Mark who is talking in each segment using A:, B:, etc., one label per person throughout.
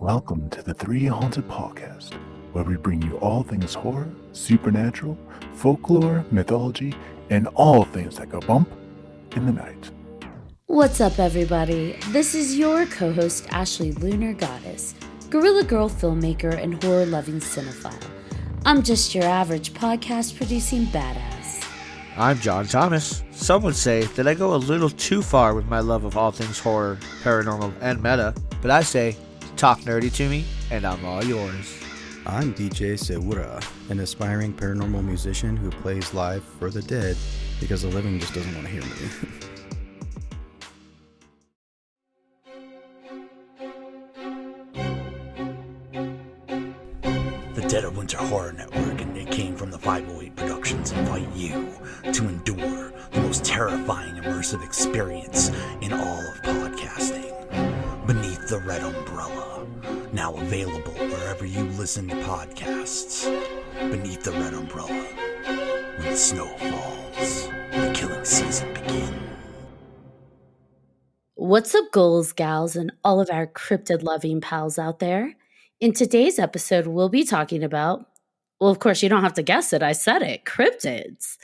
A: Welcome to the 3Haunted podcast, where we bring you all things horror, supernatural, folklore, mythology, and all things that go bump in the night.
B: What's up, everybody? This is your co-host, Ashley Lunar Goddess, Gorilla Girl filmmaker and horror-loving cinephile. I'm just your average podcast-producing badass.
C: I'm John Thomas. Some would say that I go a little too far with my love of all things horror, paranormal, and meta, but I say, talk nerdy to me, and I'm all yours.
D: I'm DJ Sewura, an aspiring paranormal musician who plays live for the dead because the living just doesn't want to hear me.
E: The Dead of Winter Horror Network and Nick Kane from the 508 Productions invite you to endure the most terrifying immersive experience in all of podcasting. Beneath the Red Umbrella, now available wherever you listen to podcasts. Beneath the Red Umbrella, when the snow falls, the killing season begins.
B: What's up, ghouls, gals, and all of our cryptid-loving pals out there? In today's episode, we'll be talking about, well, of course, you don't have to guess it. I said it, cryptids.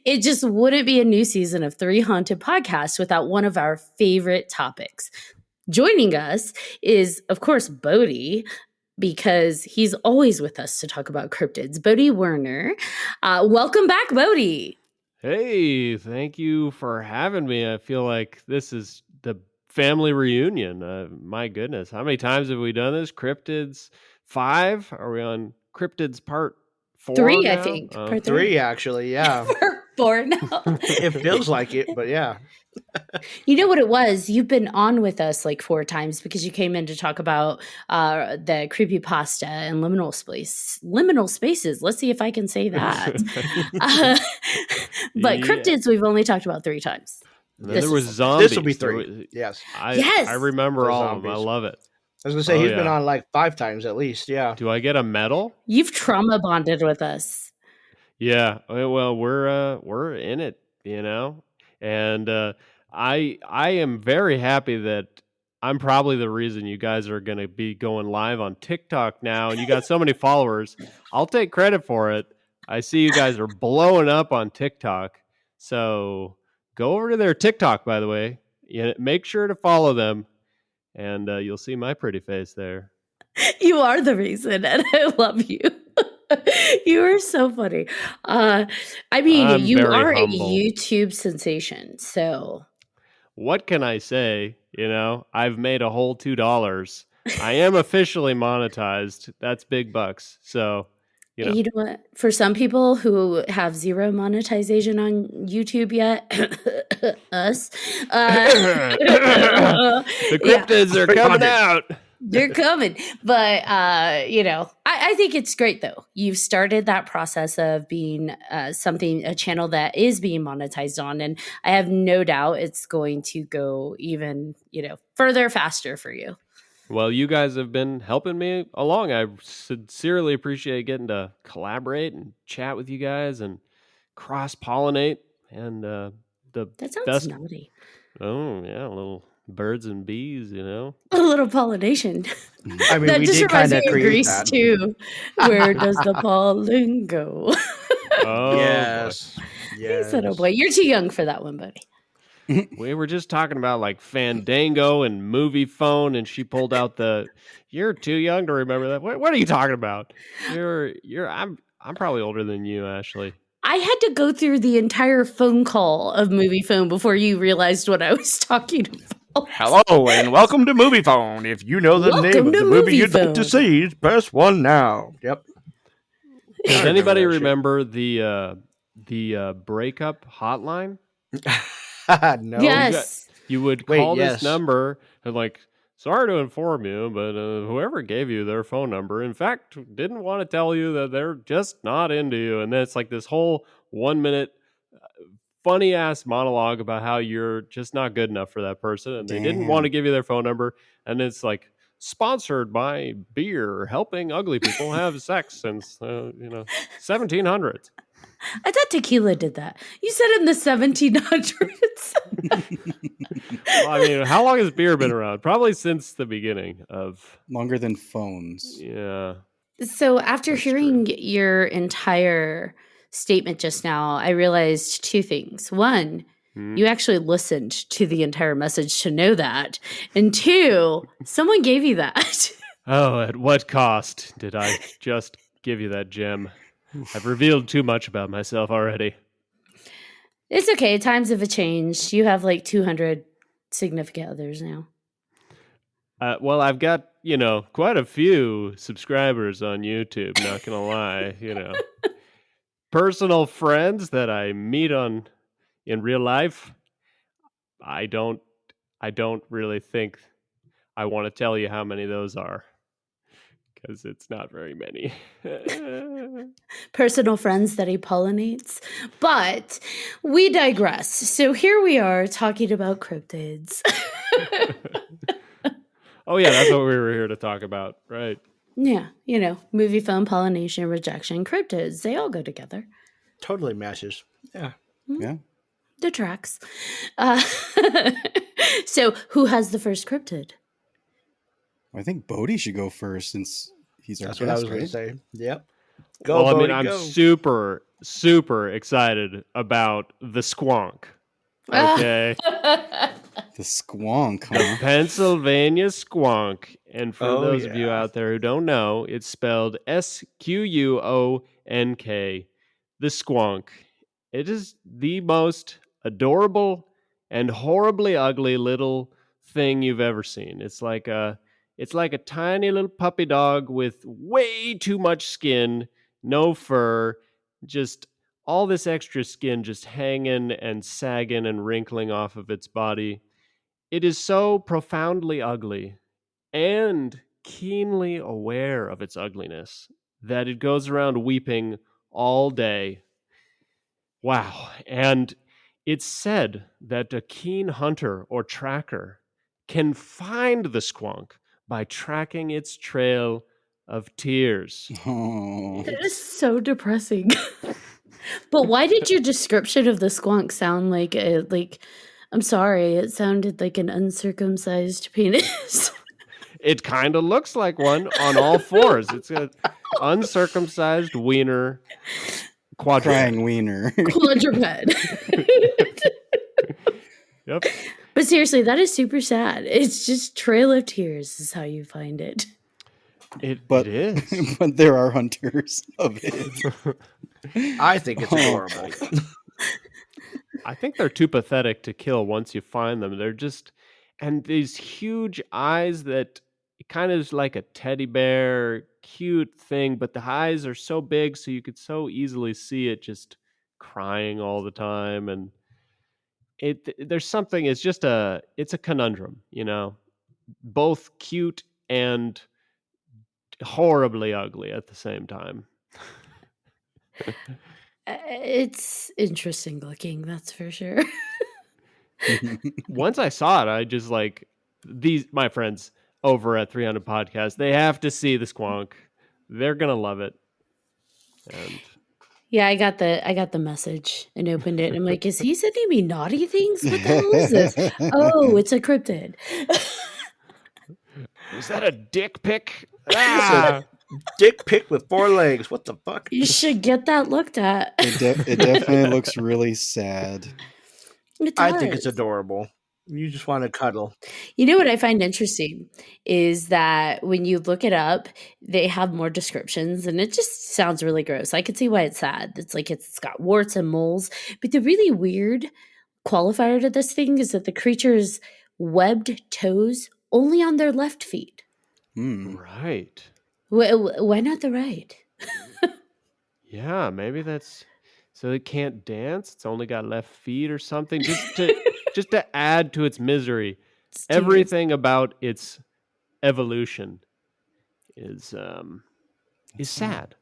B: It just wouldn't be a new season of 3Haunted podcasts without one of our favorite topics. Joining us is, of course, Bodhi, because he's always with us to talk about cryptids. Bodhi Werner. Welcome back, Bodhi.
F: Hey, thank you for having me. I feel like this is the family reunion. My goodness. How many times have we done this? Cryptids 5? Are we on Cryptids part 4?
B: 3,
F: now?
B: I think. Part
C: 3, actually, yeah.
B: Part 4 now.
C: It feels like it, but yeah.
B: You know what it was? You've been on with us like 4 times because you came in to talk about the creepypasta and liminal spaces. Let's see if I can say that. But cryptids, we've only talked about 3 times.
F: There was zombies.
C: This will be 3. Yes.
F: I remember
C: The
F: all
C: zombies.
F: of them. I love it.
C: I was going to say, he's been on like 5 times at least, yeah.
F: Do I get a medal?
B: You've trauma bonded with us.
F: Yeah. Well, we're in it, you know? And I am very happy that I'm probably the reason you guys are going to be going live on TikTok now, and you got so many followers. I'll take credit for it. I see you guys are blowing up on TikTok. So go over to their TikTok, by the way. Make sure to follow them, and you'll see my pretty face there.
B: You are the reason, and I love you. You are so funny. I mean, you are humble. A YouTube sensation, so.
F: What can I say? I've made a whole $2. I am officially monetized. That's big bucks. So,
B: You know what? For some people who have 0 monetization on YouTube yet, us,
F: the cryptids are coming out.
B: They're coming. But, I think it's great, though. You've started that process of being a channel that is being monetized on. And I have no doubt it's going to go even, further, faster for you.
F: Well, you guys have been helping me along. I sincerely appreciate getting to collaborate and chat with you guys and cross-pollinate. And
B: that sounds naughty.
F: Oh, yeah, a little birds and bees,
B: A little pollination.
C: I mean,
B: that
C: we
B: just
C: did
B: reminds
C: kind
B: me
C: of
B: of Grease, too. Where does the pollen go?
F: Oh,
C: yes.
B: He said, oh, boy. You're too young for that one, buddy.
F: We were just talking about like Fandango and Movie Phone, and she pulled out you're too young to remember that. What are you talking about? I'm probably older than you, Ashley.
B: I had to go through the entire phone call of Movie Phone before you realized what I was talking about.
C: Hello, and welcome to Movie Phone. If you know the name of the movie you'd like to see, press 1 now. Yep.
F: Does anybody remember the breakup hotline?
C: No.
B: Yes.
F: You would call this number and sorry to inform you, but whoever gave you their phone number, in fact, didn't want to tell you that they're just not into you. And then it's like this whole 1-minute funny ass monologue about how you're just not good enough for that person. And they didn't want to give you their phone number. And it's like sponsored by beer, helping ugly people have sex since, 1700s.
B: I thought tequila did that. You said in the 1700s.
F: Well, I mean, how long has beer been around? Probably since the beginning of.
D: Longer than phones.
F: Yeah.
B: So after
F: That's
B: hearing your entire statement just now, I realized two things. One, you actually listened to the entire message to know that. And two, someone gave you that.
F: Oh, at what cost did I just give you that gem? I've revealed too much about myself already.
B: It's okay. Times have changed. You have like 200 significant others now.
F: Well, I've got, quite a few subscribers on YouTube, not gonna lie, Personal friends that I meet in real life. I don't really think I want to tell you how many those are, because it's not very many.
B: Personal friends that he pollinates. But we digress. So here we are talking about cryptids.
F: Oh yeah, that's what we were here to talk about, right?
B: Yeah, movie, film, pollination, rejection, cryptids, they all go together.
C: Totally matches. Yeah.
D: Yeah.
B: The tracks. So who has the first cryptid?
D: I think Bodhi should go first since he's our
C: That's
D: guest,
C: what I was
D: right?
C: going to say. Yep. Go,
F: Well,
C: Bodhi,
F: I'm
C: go.
F: super, super excited about the squonk. Okay.
D: The squonk,
F: The
D: huh?
F: Pennsylvania squonk. And for
C: Oh,
F: those of you
C: yeah.
F: out there who don't know, it's spelled Squonk. The squonk. It is the most adorable and horribly ugly little thing you've ever seen. It's like a tiny little puppy dog with way too much skin, no fur, just all this extra skin just hanging and sagging and wrinkling off of its body. It is so profoundly ugly and keenly aware of its ugliness that it goes around weeping all day. Wow. And it's said that a keen hunter or tracker can find the squonk by tracking its trail of tears.
D: Oh.
B: That is so depressing. But why did your description of the squonk sound like I'm sorry, it sounded like an uncircumcised penis.
F: It kind of looks like one on all fours. It's an uncircumcised wiener quadruped.
D: Crying wiener.
B: Quadruped.
F: Yep.
B: But seriously, that is super sad. It's just trail of tears is how you find it.
F: It
D: But
F: is.
D: but there are hunters of it.
C: I think it's adorable.
F: I think they're too pathetic to kill once you find them. They're just, and these huge eyes that kind of is like a teddy bear, cute thing, but the eyes are so big so you could so easily see it just crying all the time. And there's something, it's a conundrum, both cute and horribly ugly at the same time.
B: It's interesting looking, that's for sure.
F: Once I saw it, I just my friends over at 300 Podcast, they have to see the squonk. They're gonna love it. And
B: Yeah, I got the message and opened it. I'm like, is he sending me naughty things? What the hell is this? Oh, it's a cryptid.
F: is that a dick pic?
C: Ah! Dick pic with 4 legs. What the fuck?
B: You should get that looked at.
D: It definitely looks really sad.
B: It
C: I think
B: does.
C: it's adorable. You just want to cuddle.
B: You know what I find interesting is that when you look it up, they have more descriptions and it just sounds really gross. I could see why it's sad. It's like it's got warts and moles. But the really weird qualifier to this thing is that the creature's webbed toes only on their left feet.
F: Right.
B: Why not the right?
F: Yeah, maybe that's so it can't dance. It's only got left feet or something. Just to add to its misery. Everything about its evolution is sad.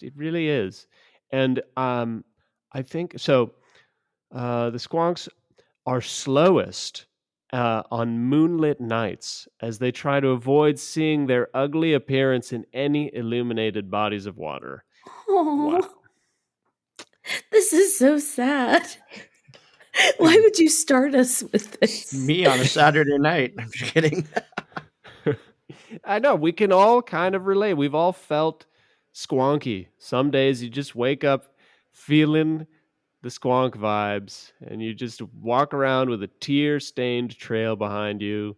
F: It really is. And I think so. The squonks are slowest on moonlit nights as they try to avoid seeing their ugly appearance in any illuminated bodies of water.
B: Aww.
F: Wow.
B: This is so sad. Why would you start us with this?
G: Me on a Saturday night. I'm just kidding.
F: I know, we can all kind of relate. We've all felt squonky. Some days you just wake up feeling the squonk vibes, and you just walk around with a tear-stained trail behind you,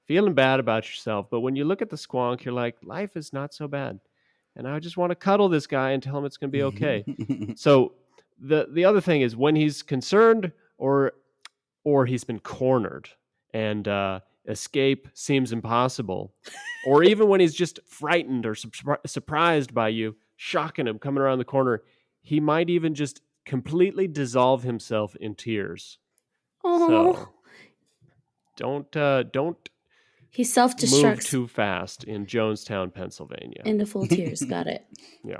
F: feeling bad about yourself. But when you look at the squonk, you're like, life is not so bad. And I just want to cuddle this guy and tell him it's going to be okay. So the other thing is when he's concerned or he's been cornered and escape seems impossible, or even when he's just frightened or surprised by you, shocking him, coming around the corner, he might even just completely dissolve himself in tears.
B: Oh,
F: So don't
B: he
F: move
B: self-destructs
F: too fast in Jonestown, Pennsylvania.
B: into full tears. Got it.
F: Yeah.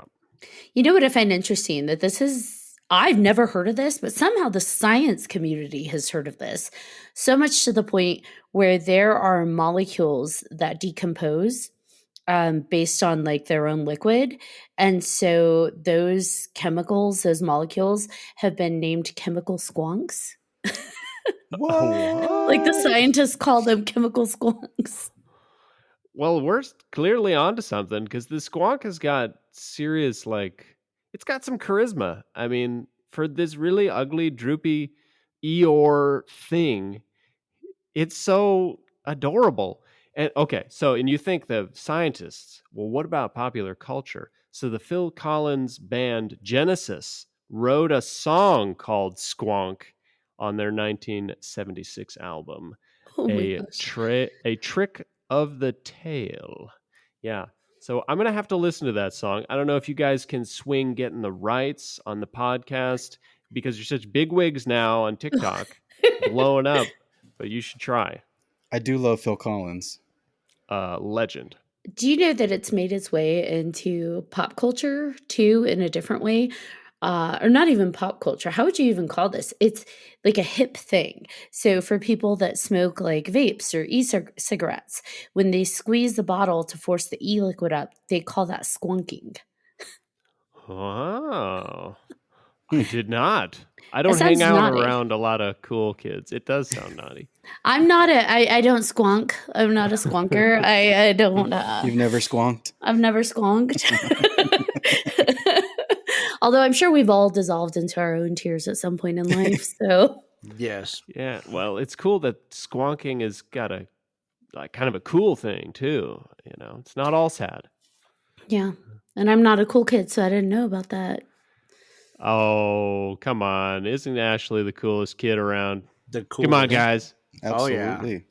B: You know what I find interesting? That this is, I've never heard of this, but somehow the science community has heard of this. So much to the point where there are molecules that decompose based on like their own liquid. And so those chemicals, those molecules have been named chemical squonks.
D: What?
B: Like the scientists call them chemical squonks.
F: Well, we're clearly onto something because the squonk has got serious, like, it's got some charisma. I mean, for this really ugly, droopy Eeyore thing, it's so adorable. And okay, so, and you think the scientists, well, what about popular culture? So the Phil Collins band Genesis wrote a song called Squonk on their 1976 album,
B: Oh my
F: a
B: gosh.
F: a trick of the tail. Yeah. So I'm gonna have to listen to that song. I don't know if you guys can swing getting the rights on the podcast because you're such big wigs now on TikTok, blowing up. But you should try.
D: I do love Phil Collins.
F: Legend.
B: Do you know that it's made its way into pop culture too in a different way? Or not even pop culture. How would you even call this? It's like a hip thing. So for people that smoke like vapes or e-cigarettes, when they squeeze the bottle to force the e-liquid up, they call that squonking.
F: Oh, I did not. I
B: It
F: don't hang
B: sounds
F: out
B: naughty.
F: around a lot of cool kids. It does sound naughty.
B: I'm not I don't squonk. I'm not a squonker. I don't
D: You've never squonked?
B: I've never squonked. Although I'm sure we've all dissolved into our own tears at some point in life. So
G: Yes.
F: Yeah, well, it's cool that squonking has got a like kind of a cool thing too. You know, it's not all sad.
B: yeah. And I'm not a cool kid, so I didn't know about that.
F: Oh, come on! Isn't Ashley the coolest kid around?
G: The cool.
F: Come on, guys.
G: Oh, yeah.
D: Absolutely.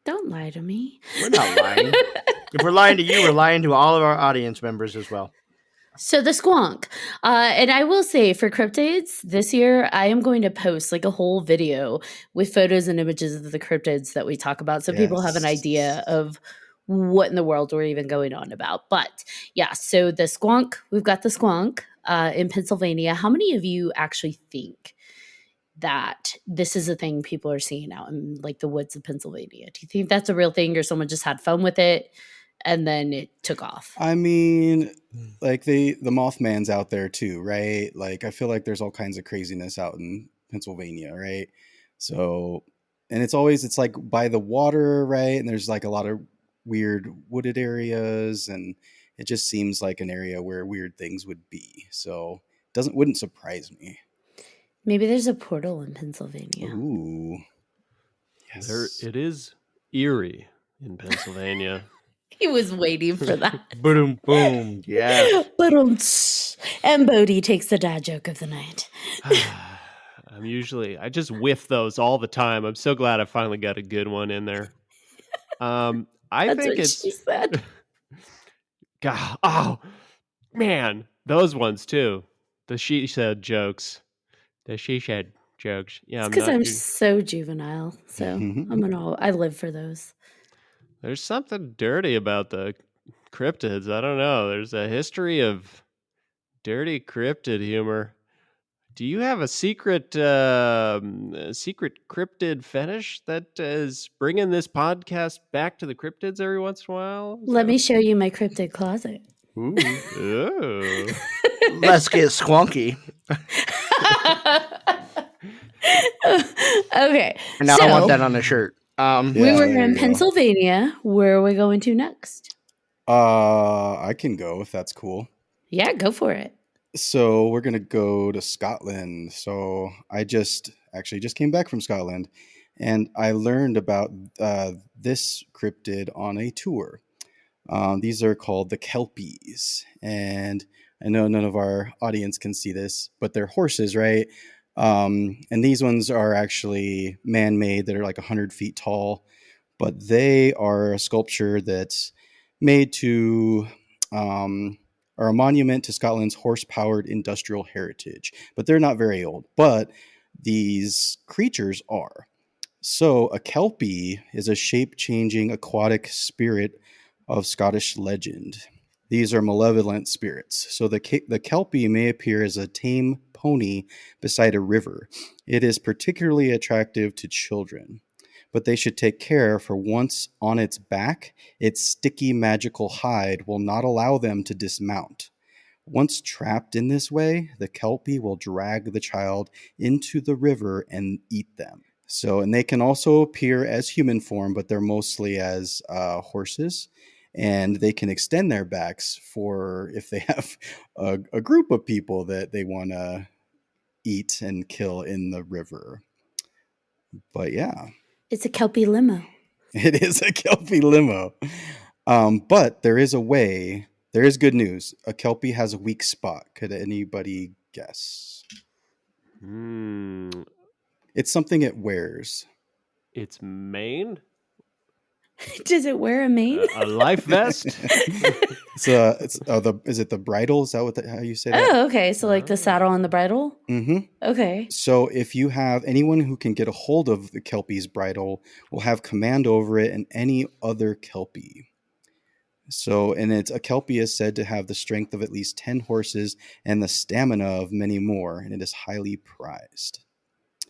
B: Don't lie to me.
G: We're not lying. If we're lying to you, we're lying to all of our audience members as well.
B: So the squonk. And I will say for cryptids this year, I am going to post like a whole video with photos and images of the cryptids that we talk about so people have an idea of what in the world we're even going on about. But yeah, so the squonk, we've got the squonk in Pennsylvania. How many of you actually think that this is a thing people are seeing out in like the woods of Pennsylvania? Do you think that's a real thing or someone just had fun with it and then it took off?
D: I mean, like the Mothman's out there too, right? Like I feel like there's all kinds of craziness out in Pennsylvania, right? So, and it's like by the water, right? And there's like a lot of weird wooded areas, and it just seems like an area where weird things would be. So, wouldn't surprise me.
B: Maybe there's a portal in Pennsylvania.
D: Ooh, yes.
F: It is eerie in Pennsylvania.
B: He was waiting for that.
G: Boom, boom. Yeah.
B: And Bodhi takes the dad joke of the night.
F: I just whiff those all the time. I'm so glad I finally got a good one in there. I
B: That's
F: think
B: what
F: it's
B: she said.
F: God, oh man, those ones too. The she said jokes. The she said jokes. Yeah,
B: Because I'm
F: not-
B: so juvenile. So I live for those.
F: There's something dirty about the cryptids. I don't know. There's a history of dirty cryptid humor. Do you have a secret cryptid fetish that is bringing this podcast back to the cryptids every once in a while?
B: Let me show you my cryptid closet.
G: Ooh.
F: Ooh.
G: Let's get squonky.
B: Okay.
G: And now
B: so
G: I want that on a shirt.
D: Yeah,
B: we were
D: there
B: in
D: you go.
B: Pennsylvania. Where are we going to next?
D: I can go if that's cool.
B: Yeah, go for it.
D: So we're gonna go to Scotland. So I just came back from Scotland, and I learned about this cryptid on a tour. These are called the Kelpies, and I know none of our audience can see this, but they're horses, right? And these ones are actually man-made. That are like 100 feet tall, but they are a sculpture that's made to are a monument to Scotland's horse-powered industrial heritage. But they're not very old. But these creatures are. So a Kelpie is a shape-changing aquatic spirit of Scottish legend. These are malevolent spirits. So the Kelpie may appear as a tame pony beside a river. It is particularly attractive to children, but they should take care, for once on its back, its sticky magical hide will not allow them to dismount. Once trapped in this way, the Kelpie will drag the child into the river and eat them. So, and they can also appear as human form, but they're mostly as horses. And they can extend their backs for if they have a group of people that they want to eat and kill in the river. But yeah,
B: It's a Kelpie limo.
D: it is a Kelpie limo. But there is a way. There is good news. A Kelpie has a weak spot. Could anybody guess? It's something it wears.
F: Its mane?
B: Does it wear a mane?
F: A life vest?
D: Is it the bridle? Is that how you say that?
B: Oh, okay. So like the saddle and the bridle?
D: Mm-hmm.
B: Okay.
D: So if you have anyone who can get a hold of the Kelpie's bridle will have command over it and any other Kelpie. So, and a Kelpie is said to have the strength of at least 10 horses and the stamina of many more, and it is highly prized.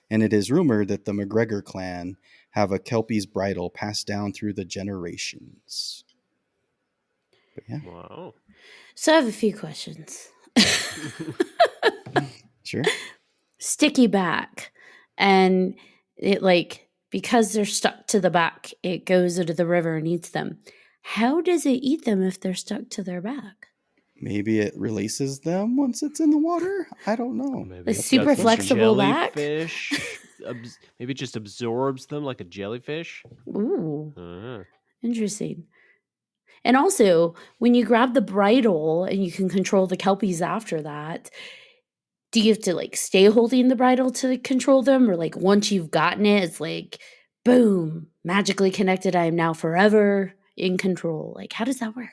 D: And it is rumored that the McGregor clan have a Kelpie's bridle passed down through the generations. But yeah.
F: Wow.
B: So I have a few questions.
D: Sure.
B: Sticky back. And it because they're stuck to the back, it goes into the river and eats them. How does it eat them if they're stuck to their back?
D: Maybe it releases them once it's in the water. I don't know.
F: Maybe
B: It's
F: it's
B: super
F: got some
B: flexible back?
F: jellyfish. Maybe it just absorbs them like a jellyfish.
B: Ooh,
F: Uh-huh.
B: interesting. And also, when you grab the bridle and you can control the Kelpies after that, do you have to stay holding the bridle to control them? Or once you've gotten it, it's boom, magically connected. I am now forever in control. How does that work?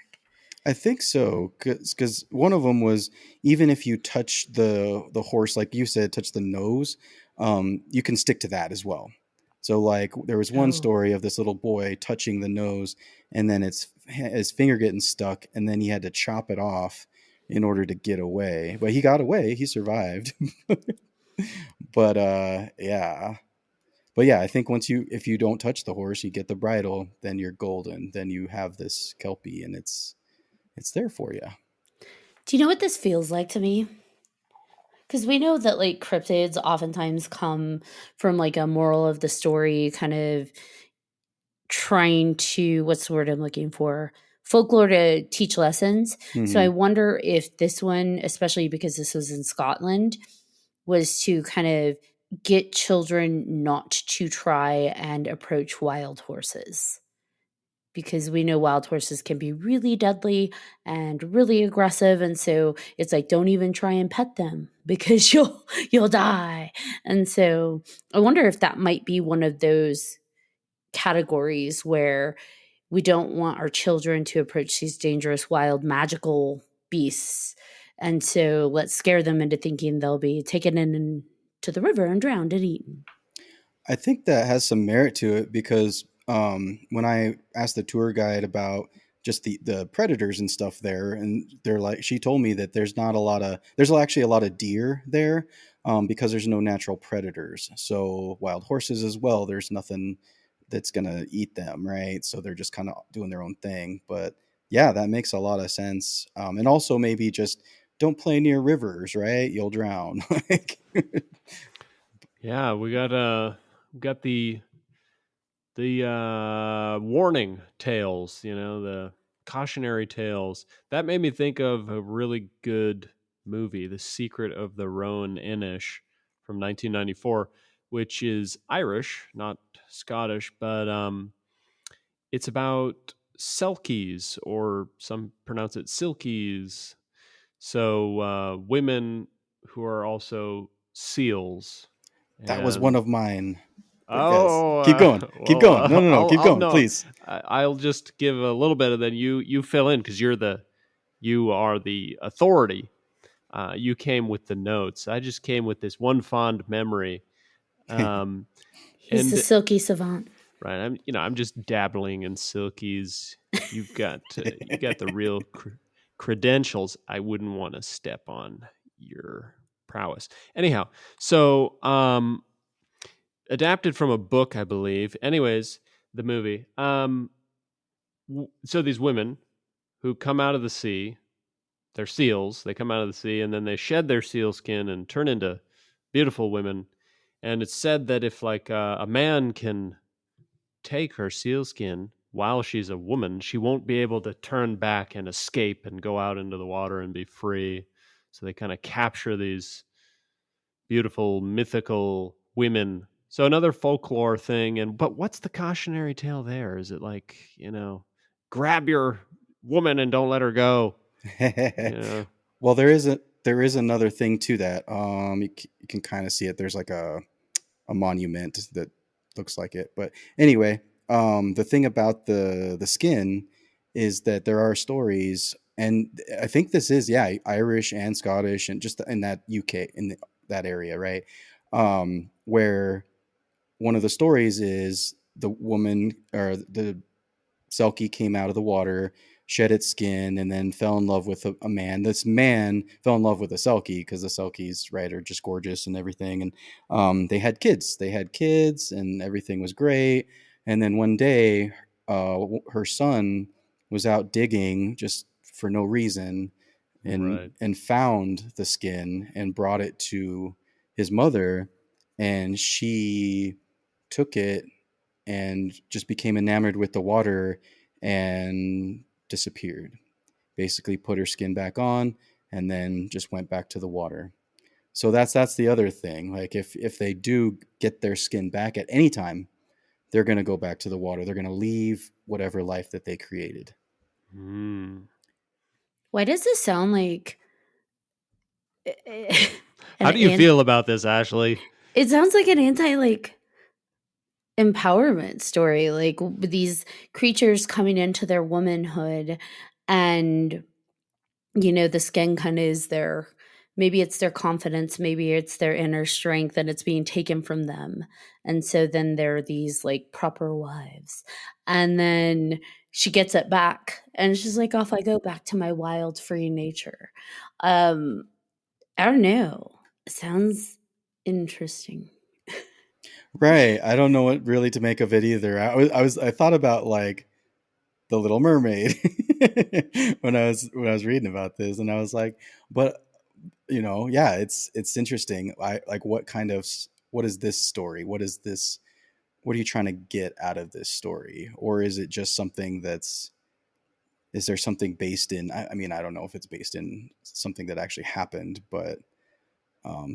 D: I think so, because one of them was even if you touch the horse, like you said, touch the nose, you can stick to that as well. So there was one story of this little boy touching the nose, and then his finger getting stuck, and then he had to chop it off in order to get away. But he got away; he survived. But yeah. But yeah, I think if you don't touch the horse, you get the bridle, then you're golden. Then you have this Kelpie, and it's there for you.
B: Do you know what this feels like to me? Because we know that cryptids oftentimes come from a moral of the story, kind of trying to, what's the word I'm looking for? Folklore to teach lessons.
D: Mm-hmm.
B: So I wonder if this one, especially because this was in Scotland, was to kind of get children not to try and approach wild horses. Because we know wild horses can be really deadly and really aggressive. And so it's don't even try and pet them because you'll die. And so I wonder if that might be one of those categories where we don't want our children to approach these dangerous, wild, magical beasts. And so let's scare them into thinking they'll be taken into the river and drowned and eaten.
D: I think that has some merit to it because when I asked the tour guide about just the predators and stuff there, and she told me that there's actually a lot of deer there because there's no natural predators. So wild horses as well, there's nothing that's going to eat them, right? So they're just kind of doing their own thing. But yeah, that makes a lot of sense. And also maybe just don't play near rivers, right? You'll drown. Like,
F: Yeah, we got the warning tales, the cautionary tales. That made me think of a really good movie, The Secret of the Roan Inish from 1994, which is Irish, not Scottish, but it's about selkies, or some pronounce it silkies. So women who are also seals.
D: that was one
F: And
D: of mine. But yes,
F: oh,
D: keep going. Keep
F: well,
D: going. No, no, no. Keep
F: I'll
D: going,
F: no,
D: please.
F: I'll just give a little bit, and then you fill in, because you are the authority. You came with the notes. I just came with this one fond memory. Um,
B: He's the
F: and
B: silky savant.
F: right, I'm just dabbling in silkies. You got the real credentials. I wouldn't want to step on your prowess. Anyhow, so adapted from a book, I believe. Anyways, the movie. So these women who come out of the sea, they're seals. They come out of the sea, and then they shed their seal skin and turn into beautiful women. And it's said that if like a man can take her seal skin while she's a woman, she won't be able to turn back and escape and go out into the water and be free. So they kind of capture these beautiful mythical women. So another folklore thing. But what's the cautionary tale there? Is it like, grab your woman and don't let her go?
D: Well, there is another thing to that. You can kind of see it. There's like a monument that looks like it. But anyway, the thing about the skin is that there are stories, and I think this is, yeah, Irish and Scottish, and just in that UK, that area, right? Where one of the stories is the woman, or the Selkie, came out of the water, shed its skin, and then fell in love with a man. This man fell in love with a Selkie because the Selkies, right, are just gorgeous and everything. And they had kids. They had kids, and everything was great. And then one day, her son was out digging just for no reason,
F: Right.
D: and found the skin and brought it to his mother, and she took it and just became enamored with the water and disappeared. Basically put her skin back on and then just went back to the water. So that's the other thing. Like if they do get their skin back at any time, they're going to go back to the water. They're going to leave whatever life that they created.
B: Why does this sound like
F: How do you feel about this, Ashley?
B: It sounds like an empowerment story, like these creatures coming into their womanhood, and the skin kind of is maybe it's their confidence, maybe it's their inner strength, and it's being taken from them. And so then there are these like proper wives, and then she gets it back, and she's like, off I go back to my wild free nature. I don't know, it sounds interesting.
D: Right. I don't know what really to make of it either. I thought about like the Little Mermaid when I was reading about this, and I was like, but yeah, it's interesting. I like, what is this story? What are you trying to get out of this story? Or is it just something is there something based in, I mean, I don't know if it's based in something that actually happened, but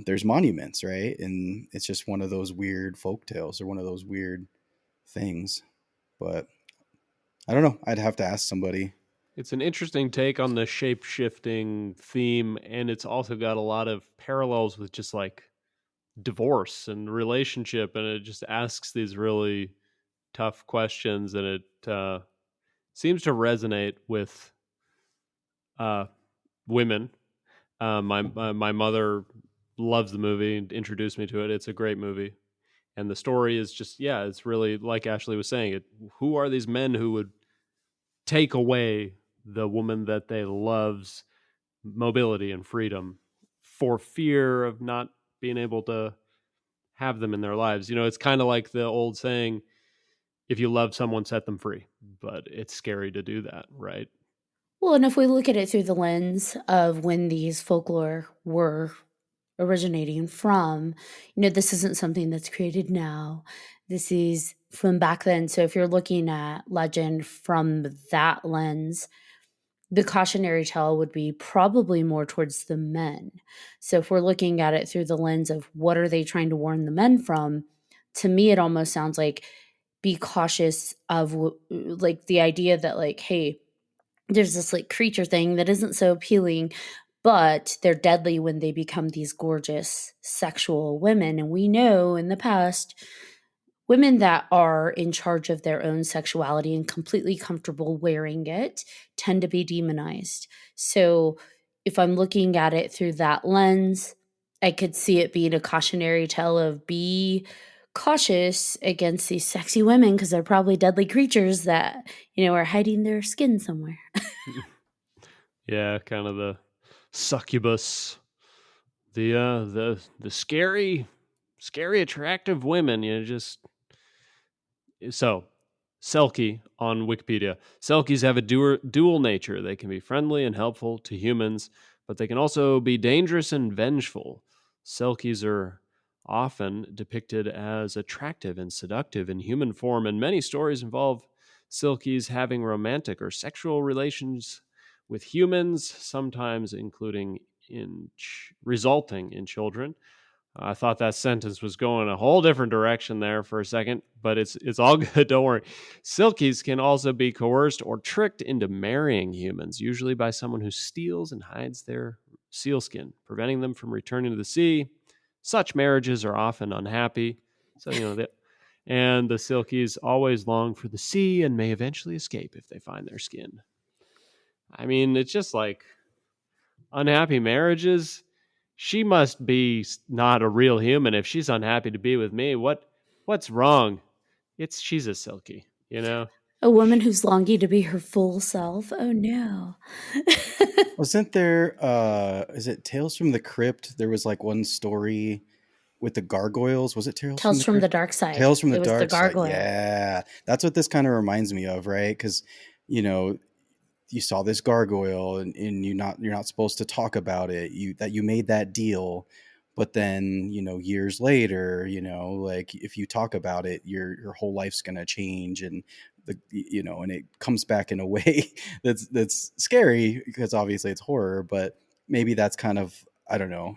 D: there's monuments, right? And it's just one of those weird folk tales, or one of those weird things. But I don't know. I'd have to ask somebody.
F: It's an interesting take on the shape-shifting theme, and it's also got a lot of parallels with just like divorce and relationship, and it just asks these really tough questions, and it seems to resonate with women. My mother loves the movie and introduced me to it. It's a great movie, and the story is just, yeah, it's really like Ashley was saying. Who are these men who would take away the woman that they love's mobility and freedom for fear of not being able to have them in their lives? It's kind of like the old saying, if you love someone, set them free. But it's scary to do that, right?
B: Well, and if we look at it through the lens of when these folklore were originating from, this isn't something that's created now. This is from back then. So if you're looking at legend from that lens, the cautionary tale would be probably more towards the men. So if we're looking at it through the lens of what are they trying to warn the men from, to me, it almost sounds like be cautious of like the idea that like, hey, there's this like creature thing that isn't so appealing, but they're deadly when they become these gorgeous sexual women. And we know in the past, women that are in charge of their own sexuality and completely comfortable wearing it tend to be demonized. So if I'm looking at it through that lens, I could see it being a cautionary tale of be cautious against these sexy women because they're probably deadly creatures that, are hiding their skin somewhere.
F: Yeah, kind of the succubus, the scary attractive women. Just so. Selkie on Wikipedia. Selkies have a dual nature. They can be friendly and helpful to humans, but they can also be dangerous and vengeful. Selkies are often depicted as attractive and seductive in human form, and many stories involve Selkies having romantic or sexual relations with humans, sometimes including resulting in children. I thought that sentence was going a whole different direction there for a second, but it's all good. Don't worry. Silkies can also be coerced or tricked into marrying humans, usually by someone who steals and hides their sealskin, preventing them from returning to the sea. Such marriages are often unhappy. So, and the Silkies always long for the sea and may eventually escape if they find their skin. I mean, it's just like unhappy marriages. She must be not a real human if she's unhappy to be with me. What's wrong? She's a Silky,
B: A woman who's longing to be her full self. Oh no.
D: Wasn't there is it Tales from the Crypt? There was like one story with the gargoyles. Was it Tales
B: Tales
D: from
B: from
D: the
B: the
D: Crypt?
B: dark side.
D: Tales from the
B: It was the
D: Dark Side.
B: gargoyle.
D: Yeah. That's what this kind of reminds me of, right? Cuz you saw this gargoyle and you're not supposed to talk about it. You made that deal, but then years later, like if you talk about it, your whole life's gonna change, and and it comes back in a way that's scary because obviously it's horror, but maybe that's kind of, I don't know.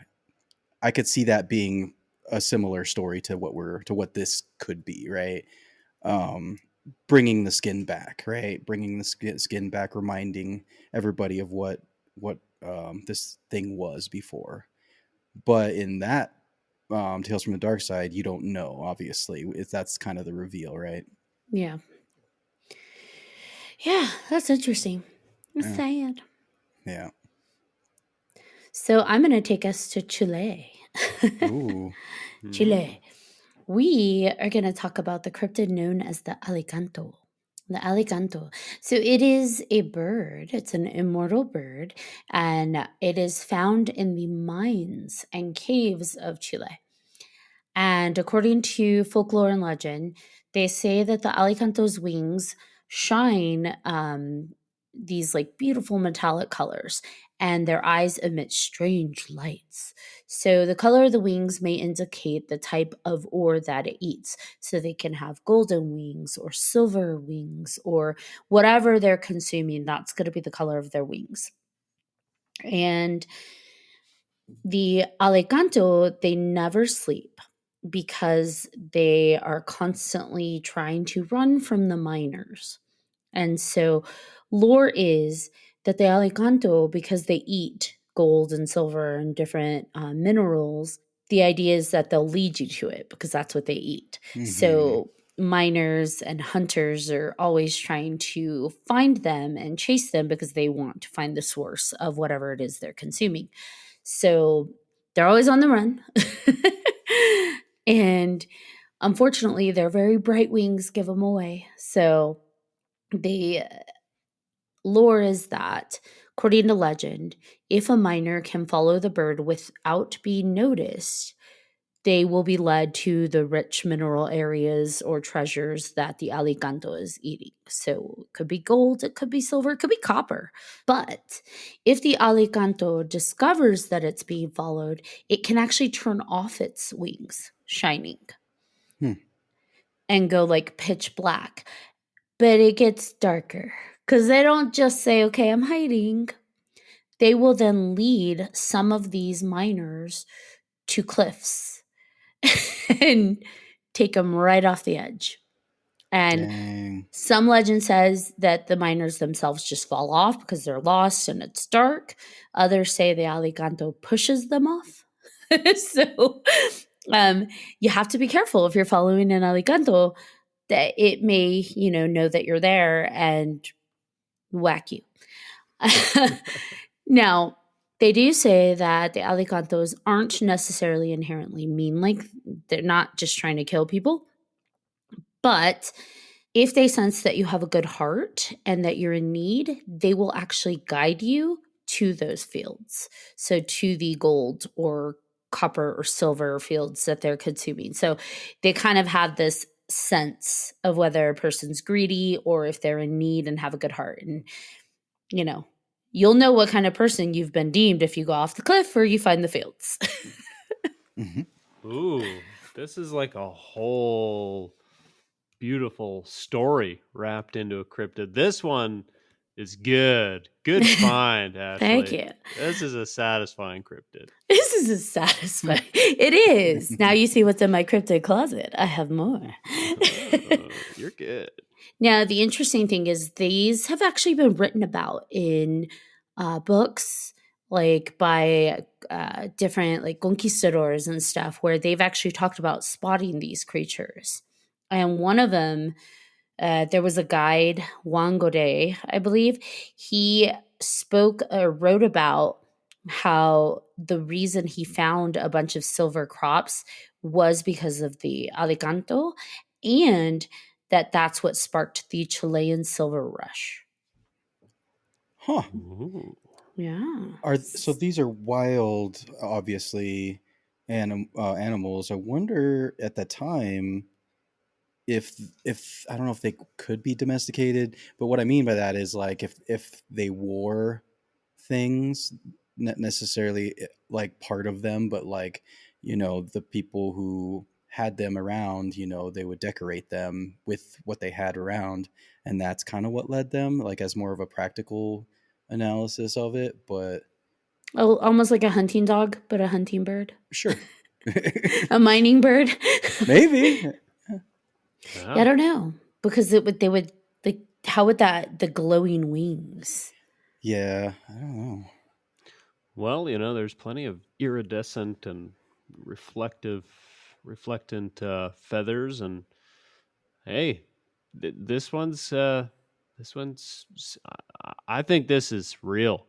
D: I could see that being a similar story to what this could be, right? um, Bringing the skin back, right? Bringing the skin back, reminding everybody of what this thing was before. But in that Tales from the Dark Side, you don't know. Obviously, that's kind of the reveal, right?
B: Yeah. Yeah, that's interesting. It's
D: Yeah.
B: sad.
D: Yeah.
B: So I'm going to take us to Chile.
D: Ooh.
B: Chile. We are going to talk about the cryptid known as the alicanto. The alicanto. So it is a bird. It's an immortal bird, and it is found in the mines and caves of Chile. And according to folklore and legend, they say that the alicanto's wings shine these like beautiful metallic colors, and their eyes emit strange lights. So the color of the wings may indicate the type of ore that it eats. So they can have golden wings or silver wings or whatever they're consuming, that's going to be the color of their wings. And the alicanto, they never sleep because they are constantly trying to run from the miners. And so lore is that the alicanto, because they eat gold and silver and different minerals, the idea is that they'll lead you to it because that's what they eat.
D: Mhm.
B: So miners and hunters are always trying to find them and chase them because they want to find the source of whatever it is they're consuming. So they're always on the run. And unfortunately, their very bright wings give them away. So the lore is that, according to legend, if a miner can follow the bird without being noticed, they will be led to the rich mineral areas or treasures that the alicanto is eating. So it could be gold, it could be silver, it could be copper. But if the alicanto discovers that it's being followed, it can actually turn off its wings, shining,
D: Hmm.
B: and go like pitch black. But it gets darker because they don't just say, okay, I'm hiding. They will then lead some of these miners to cliffs and take them right off the edge. And
D: Dang.
B: some legend says that the miners themselves just fall off because they're lost and it's dark. Others say the alicanto pushes them off. So you have to be careful if you're following an alicanto that it may, know that you're there and whack you. Now, they do say that the alicantos aren't necessarily inherently mean, like they're not just trying to kill people. But if they sense that you have a good heart and that you're in need, they will actually guide you to those fields. So to the gold or copper or silver fields that they're consuming. So they kind of have this sense of whether a person's greedy or if they're in need and have a good heart. And, you'll know what kind of person you've been deemed if you go off the cliff or you find the fields.
F: Ooh, this is like a whole beautiful story wrapped into a cryptid. This one is good. Good find, Ashley.
B: Thank you.
F: This is a satisfying cryptid.
B: This is a satisfying. It is. Now you see what's in my cryptid closet. I have more.
F: You're good.
B: Now, the interesting thing is these have actually been written about in books, like by different like conquistadors and stuff, where they've actually talked about spotting these creatures. And one of them, there was a guide, Juan Godet, I believe. He wrote about how the reason he found a bunch of silver crops was because of the alicanto, and that's what sparked the Chilean silver rush.
D: Huh.
F: Ooh.
B: Yeah.
D: So these are wild, obviously, animals. I wonder at the time if I don't know if they could be domesticated, but what I mean by that is like if they wore things, not necessarily like part of them, but like the people who had them around, they would decorate them with what they had around, and that's kind of what led them, like as more of a practical analysis of it. But
B: Almost like a hunting dog, but a hunting bird.
D: sure.
B: A mining bird.
D: Maybe.
B: Yeah, I don't know, because they would like, how would the glowing wings?
D: Yeah, I don't know.
F: Well, there's plenty of iridescent and reflectant feathers, and hey, this one's. I think this is real.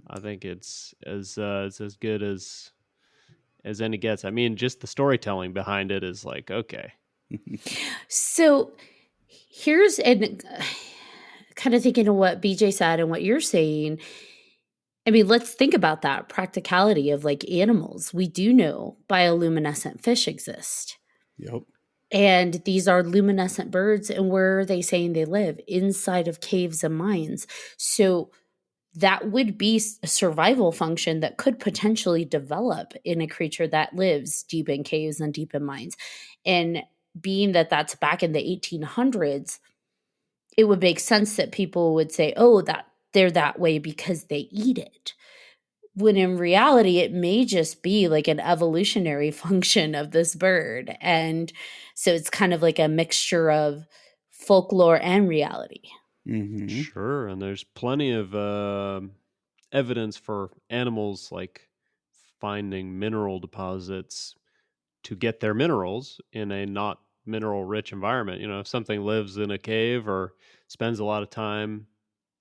F: I think it's as good as any gets. I mean, just the storytelling behind it is like, okay.
B: So here's kind of thinking of what BJ said and what you're saying. I mean, let's think about that practicality of like animals. We do know bioluminescent fish exist.
D: Yep.
B: And these are luminescent birds. And where are they saying they live? Inside of caves and mines. So that would be a survival function that could potentially develop in a creature that lives deep in caves and deep in mines. And being that that's back in the 1800s, it would make sense that people would say, oh, that they're that way because they eat it. When in reality, it may just be like an evolutionary function of this bird. And so it's kind of like a mixture of folklore and reality.
D: Mm-hmm.
F: Sure, and there's plenty of evidence for animals like finding mineral deposits to get their minerals in a not mineral rich environment. If something lives in a cave or spends a lot of time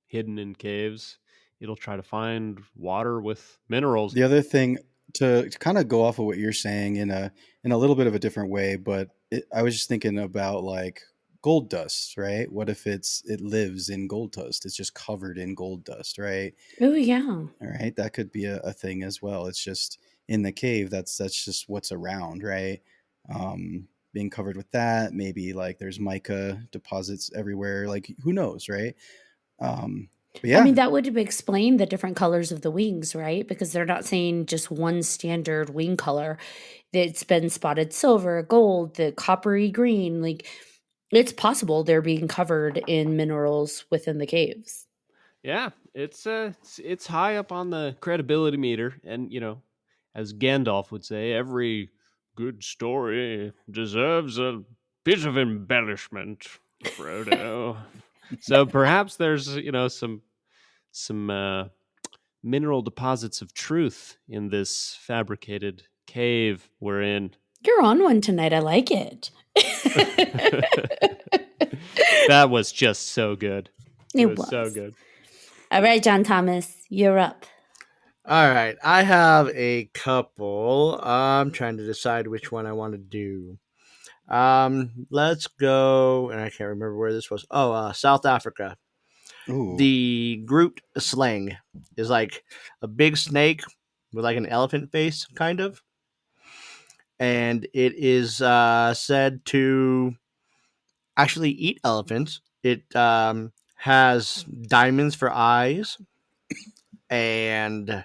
F: hidden in caves, it'll try to find water with minerals.
D: The other thing, to kind of go off of what you're saying in a little bit of a different way, but I was just thinking about like gold dust, right? What if it lives in gold dust? It's just covered in gold dust, right?
B: Oh, yeah.
D: All right, that could be a thing as well. It's just in the cave, that's just what's around, right? Being covered with that, maybe like there's mica deposits everywhere, like who knows, right? But
B: I
D: yeah.
B: mean, that would explain the different colors of the wings, right? Because they're not saying just one standard wing color. It's been spotted silver, gold, the coppery green. Like, it's possible they're being covered in minerals within the caves.
F: Yeah, it's high up on the credibility meter, and as Gandalf would say, every good story deserves a bit of embellishment, Frodo. So perhaps there's some mineral deposits of truth in this fabricated cave we're in.
B: You're on one tonight. I like it.
F: That was just so good. It was so good.
B: All right, John Thomas, you're up.
G: All right, I have a couple. I'm trying to decide which one I want to do. Let's go, and I can't remember where this was. Oh, South Africa.
D: Ooh.
G: The Groot slang is like a big snake with like an elephant face, kind of. And it is said to actually eat elephants. It has diamonds for eyes, and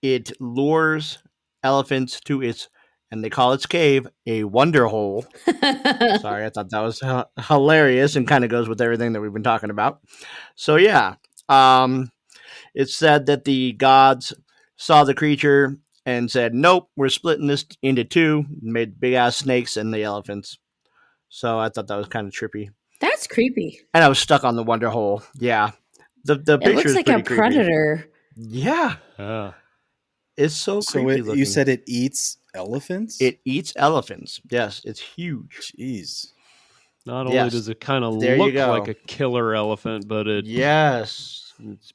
G: it lures elephants to its, and they call its cave a wonder hole. Sorry, I thought that was hilarious and kind of goes with everything that we've been talking about. So yeah, it's said that the gods saw the creature and said, "Nope, we're splitting this into two." Made big ass snakes and the elephants. So I thought that was kind of trippy.
B: That's creepy.
G: And I was stuck on the wonder hole. Yeah, the picture
B: It looks
G: is
B: like a
G: pretty creepy.
B: predator.
G: Yeah. It's so creepy looking.
D: You said it eats elephants?
G: It eats elephants. Yes, it's huge.
D: Jeez.
F: Not only does it kind of look like a killer elephant, but it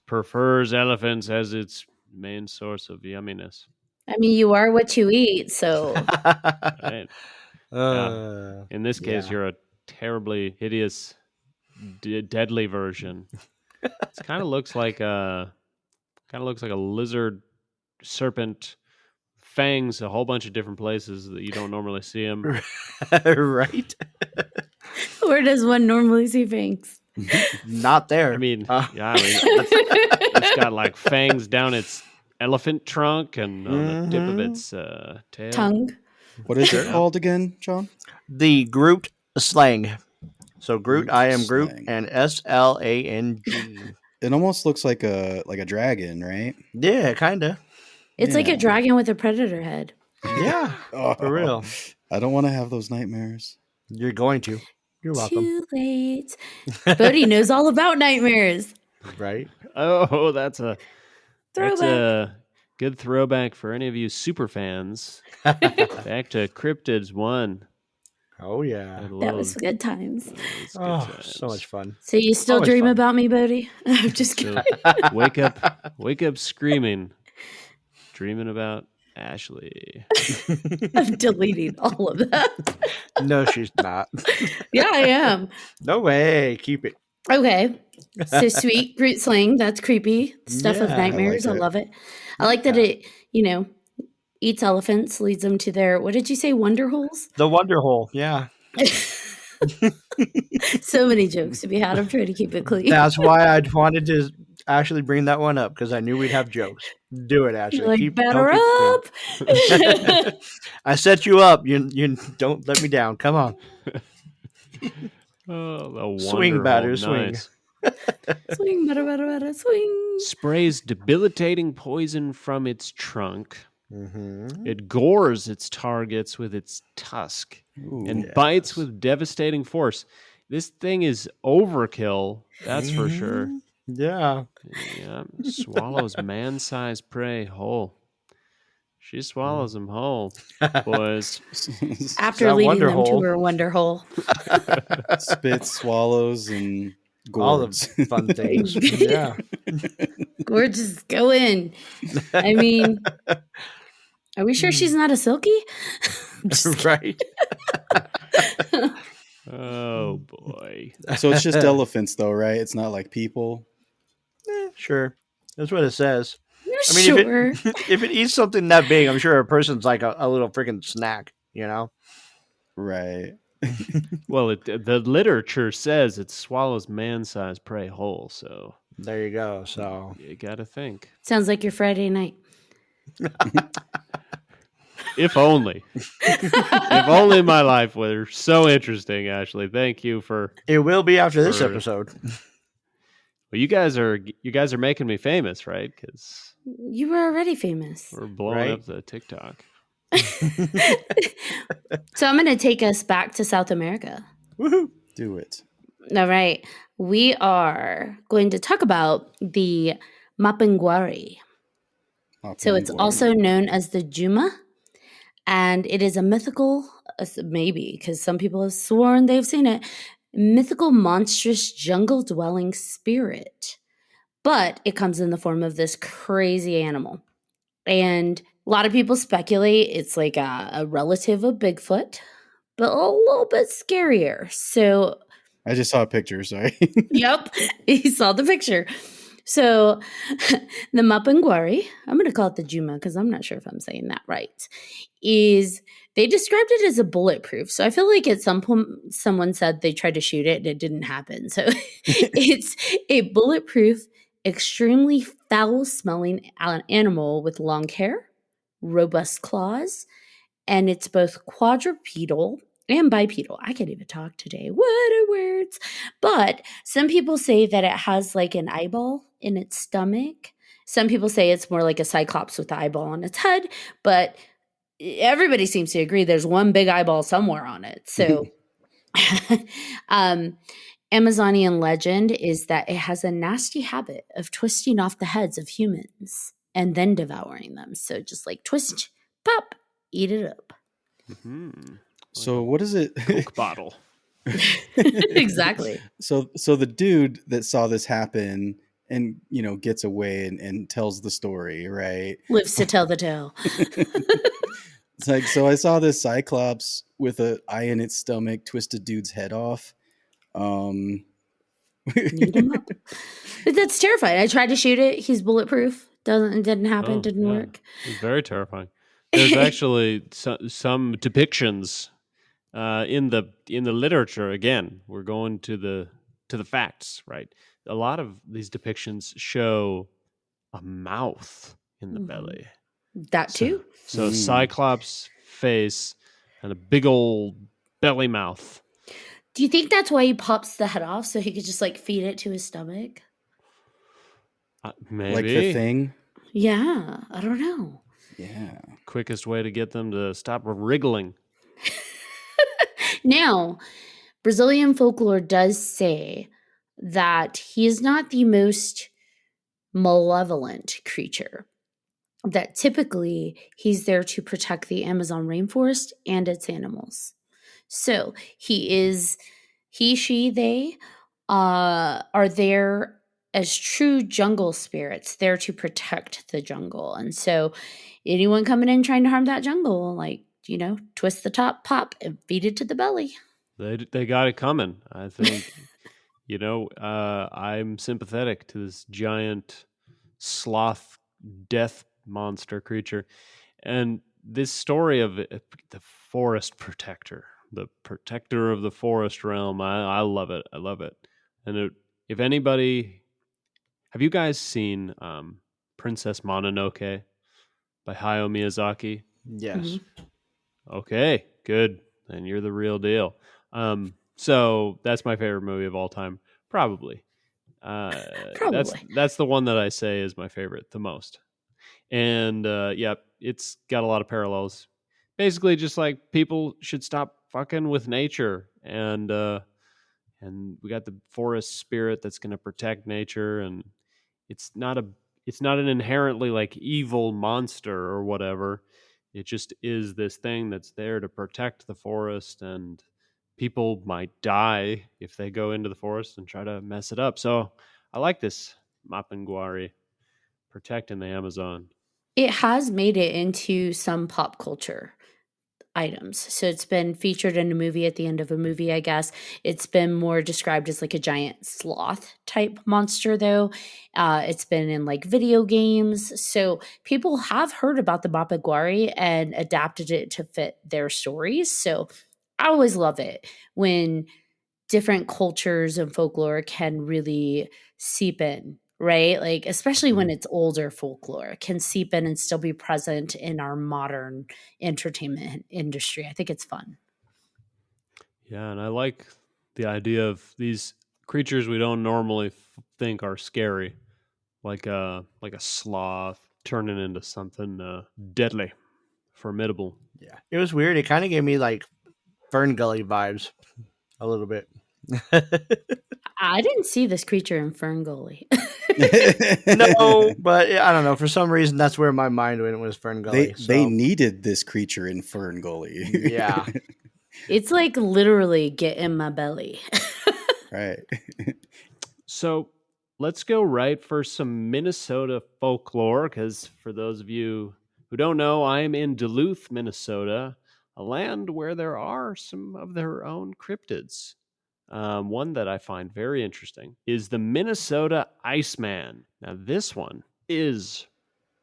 F: prefers elephants as its main source of yumminess.
B: I mean, you are what you eat, so.
F: Right. In this case, you're a terribly hideous, deadly version. It kind of looks like a lizard, serpent, fangs, a whole bunch of different places that you don't normally see them.
G: Right?
B: Where does one normally see fangs?
G: Not there.
F: I mean, it's got like fangs down its elephant trunk and on the tip of its tail.
B: Tongue.
D: What is it called again, John?
G: The Groot slang. So Groot, I am Groot, and SLANG.
D: It almost looks like a dragon, right?
G: Yeah, kind of.
B: It's like a dragon with a predator head.
G: Yeah, for real.
D: I don't want to have those nightmares.
G: You're going to. You're welcome.
B: Too late. Bodhi knows all about nightmares.
G: Right?
F: Oh, that's a good throwback for any of you super fans. Back to Cryptids 1.
G: Oh, yeah.
B: That was good times.
G: So much fun.
B: So you still dream about me, Bodhi? I'm just kidding.
F: Wake up screaming, dreaming about Ashley.
B: I'm deleting all of that.
G: No, she's not.
B: Yeah, I am.
G: No way. Keep it.
B: Okay. So sweet Groot slang. That's creepy. Stuff of nightmares. I love it. I like that it, eats elephants, leads them to their, what did you say, wonder holes?
G: The wonder hole. Yeah.
B: So many jokes to be had. I'm trying to keep it clean.
G: That's why I wanted to actually bring that one up, because I knew we'd have jokes. Do it, Ashley.
B: Like, batter up.
G: I set you up. You don't let me down. Come on.
F: Oh, the
G: swing, batter, swing.
B: Swing, batter, batter, batter, swing.
F: Sprays debilitating poison from its trunk.
G: Mm-hmm.
F: It gores its targets with its tusk and bites with devastating force. This thing is overkill, that's for sure.
G: Yeah.
F: Yeah. Swallows man-sized prey whole. She swallows them whole, boys.
B: After leading them to her wonder hole.
D: Spits, swallows, and gourds.
G: All the fun things. Yeah.
B: Gorgeous. Go in. I mean, are we sure she's not a silky?
G: Right.
F: Oh, boy.
D: So it's just elephants, though, right? It's not like people.
G: Sure. That's what it says. I mean,
B: sure.
G: if it eats something that big, I'm sure a person's like a little freaking snack, you know?
D: Right.
F: Well, the literature says it swallows man-sized prey whole, so
G: There you go. So
F: you gotta think.
B: Sounds like your Friday night.
F: If only. If only my life were so interesting, Ashley. Thank you for.
G: it will be after this
F: For-
G: episode.
F: Well, you guys are making me famous, right? Because
B: You were already famous.
F: we're blowing
G: Right.
F: up the TikTok.
B: So I'm going to take us back to South America.
G: Woohoo!
D: Do it.
B: All right. We are going to talk about the Mapinguari. So it's also known as the Juma, and it is a mythical, maybe because some people have sworn they've seen it, mythical monstrous jungle-dwelling spirit. But it comes in the form of this crazy animal. And a lot of people speculate it's like a relative of Bigfoot, but a little bit scarier. So
D: I just saw a picture. Sorry.
B: yep, he saw the picture. So the Mapinguari, I'm going to call it the Juma because I'm not sure if I'm saying that right, is they described it as a bulletproof. So I feel like at some point someone said they tried to shoot it and it didn't happen. So it's a bulletproof, extremely foul-smelling animal with long hair, robust claws, and it's both quadrupedal and bipedal. I can't even talk today. What are words? But some people say that it has like an eyeball in its stomach. Some people say it's more like a cyclops with the eyeball on its head. But everybody seems to agree there's one big eyeball somewhere on it. So Amazonian legend is that it has a nasty habit of twisting off the heads of humans and then devouring them. So just like twist, pop, eat it up.
F: Mm-hmm.
D: So what is it?
F: Coke bottle.
B: Exactly.
D: So the dude that saw this happen and gets away and tells the story, right?
B: Lives to tell the tale.
D: It's like, so I saw this cyclops with an eye in its stomach twist a dude's head off.
B: Eat him up. But that's terrifying. I tried to shoot it. He's bulletproof. Didn't happen. Didn't work.
F: It's very terrifying. There's actually some depictions in the literature. Again, we're going to the facts, right? A lot of these depictions show a mouth in the belly.
B: That too.
F: So a cyclops face and a big old belly mouth.
B: Do you think that's why he pops the head off so he could just like feed it to his stomach?
F: Maybe.
D: Like the Thing.
B: Yeah, I don't know.
D: Yeah.
F: Quickest way to get them to stop wriggling.
B: Now, Brazilian folklore does say that he is not the most malevolent creature. That typically he's there to protect the Amazon rainforest and its animals. So she, they are there as true jungle spirits, there to protect the jungle. And so anyone coming in trying to harm that jungle, twist the top, pop, and feed it to the belly.
F: They got it coming. I think, I'm sympathetic to this giant sloth death monster creature. And this story of the forest protector, the protector of the forest realm, I love it. I love it. And if anybody, have you guys seen Princess Mononoke by Hayao Miyazaki?
G: Yes.
B: Mm-hmm.
F: Okay, good. Then you're the real deal. So that's my favorite movie of all time, probably. That's the one that I say is my favorite the most. And it's got a lot of parallels. Basically, just like people should stop fucking with nature, and we got the forest spirit that's going to protect nature, and it's not an inherently like evil monster or whatever. It just is this thing that's there to protect the forest, and people might die if they go into the forest and try to mess it up. So I like this Mapinguari protecting the Amazon.
B: It has made it into some pop culture. items. So it's been featured in a movie at the end of a movie, I guess. It's been more described as like a giant sloth type monster, though. It's been in like video games. So people have heard about the Mapiguari and adapted it to fit their stories. So I always love it when different cultures and folklore can really seep in, right? Like, especially when it's older folklore, can seep in and still be present in our modern entertainment industry. I think it's fun.
F: Yeah, and I like the idea of these creatures we don't normally think are scary, like a sloth turning into something deadly, formidable.
G: Yeah, it was weird. It kind of gave me like Fern Gully vibes a little bit.
B: I didn't see this creature in Ferngully.
G: No, but I don't know. For some reason, that's where my mind went, was Fern Gully.
D: They needed this creature in Fern Gully.
G: Yeah.
B: It's like literally get in my belly.
D: Right.
F: So let's go right for some Minnesota folklore, because for those of you who don't know, I'm in Duluth, Minnesota, a land where there are some of their own cryptids. One that I find very interesting is the Minnesota Iceman. Now, this one is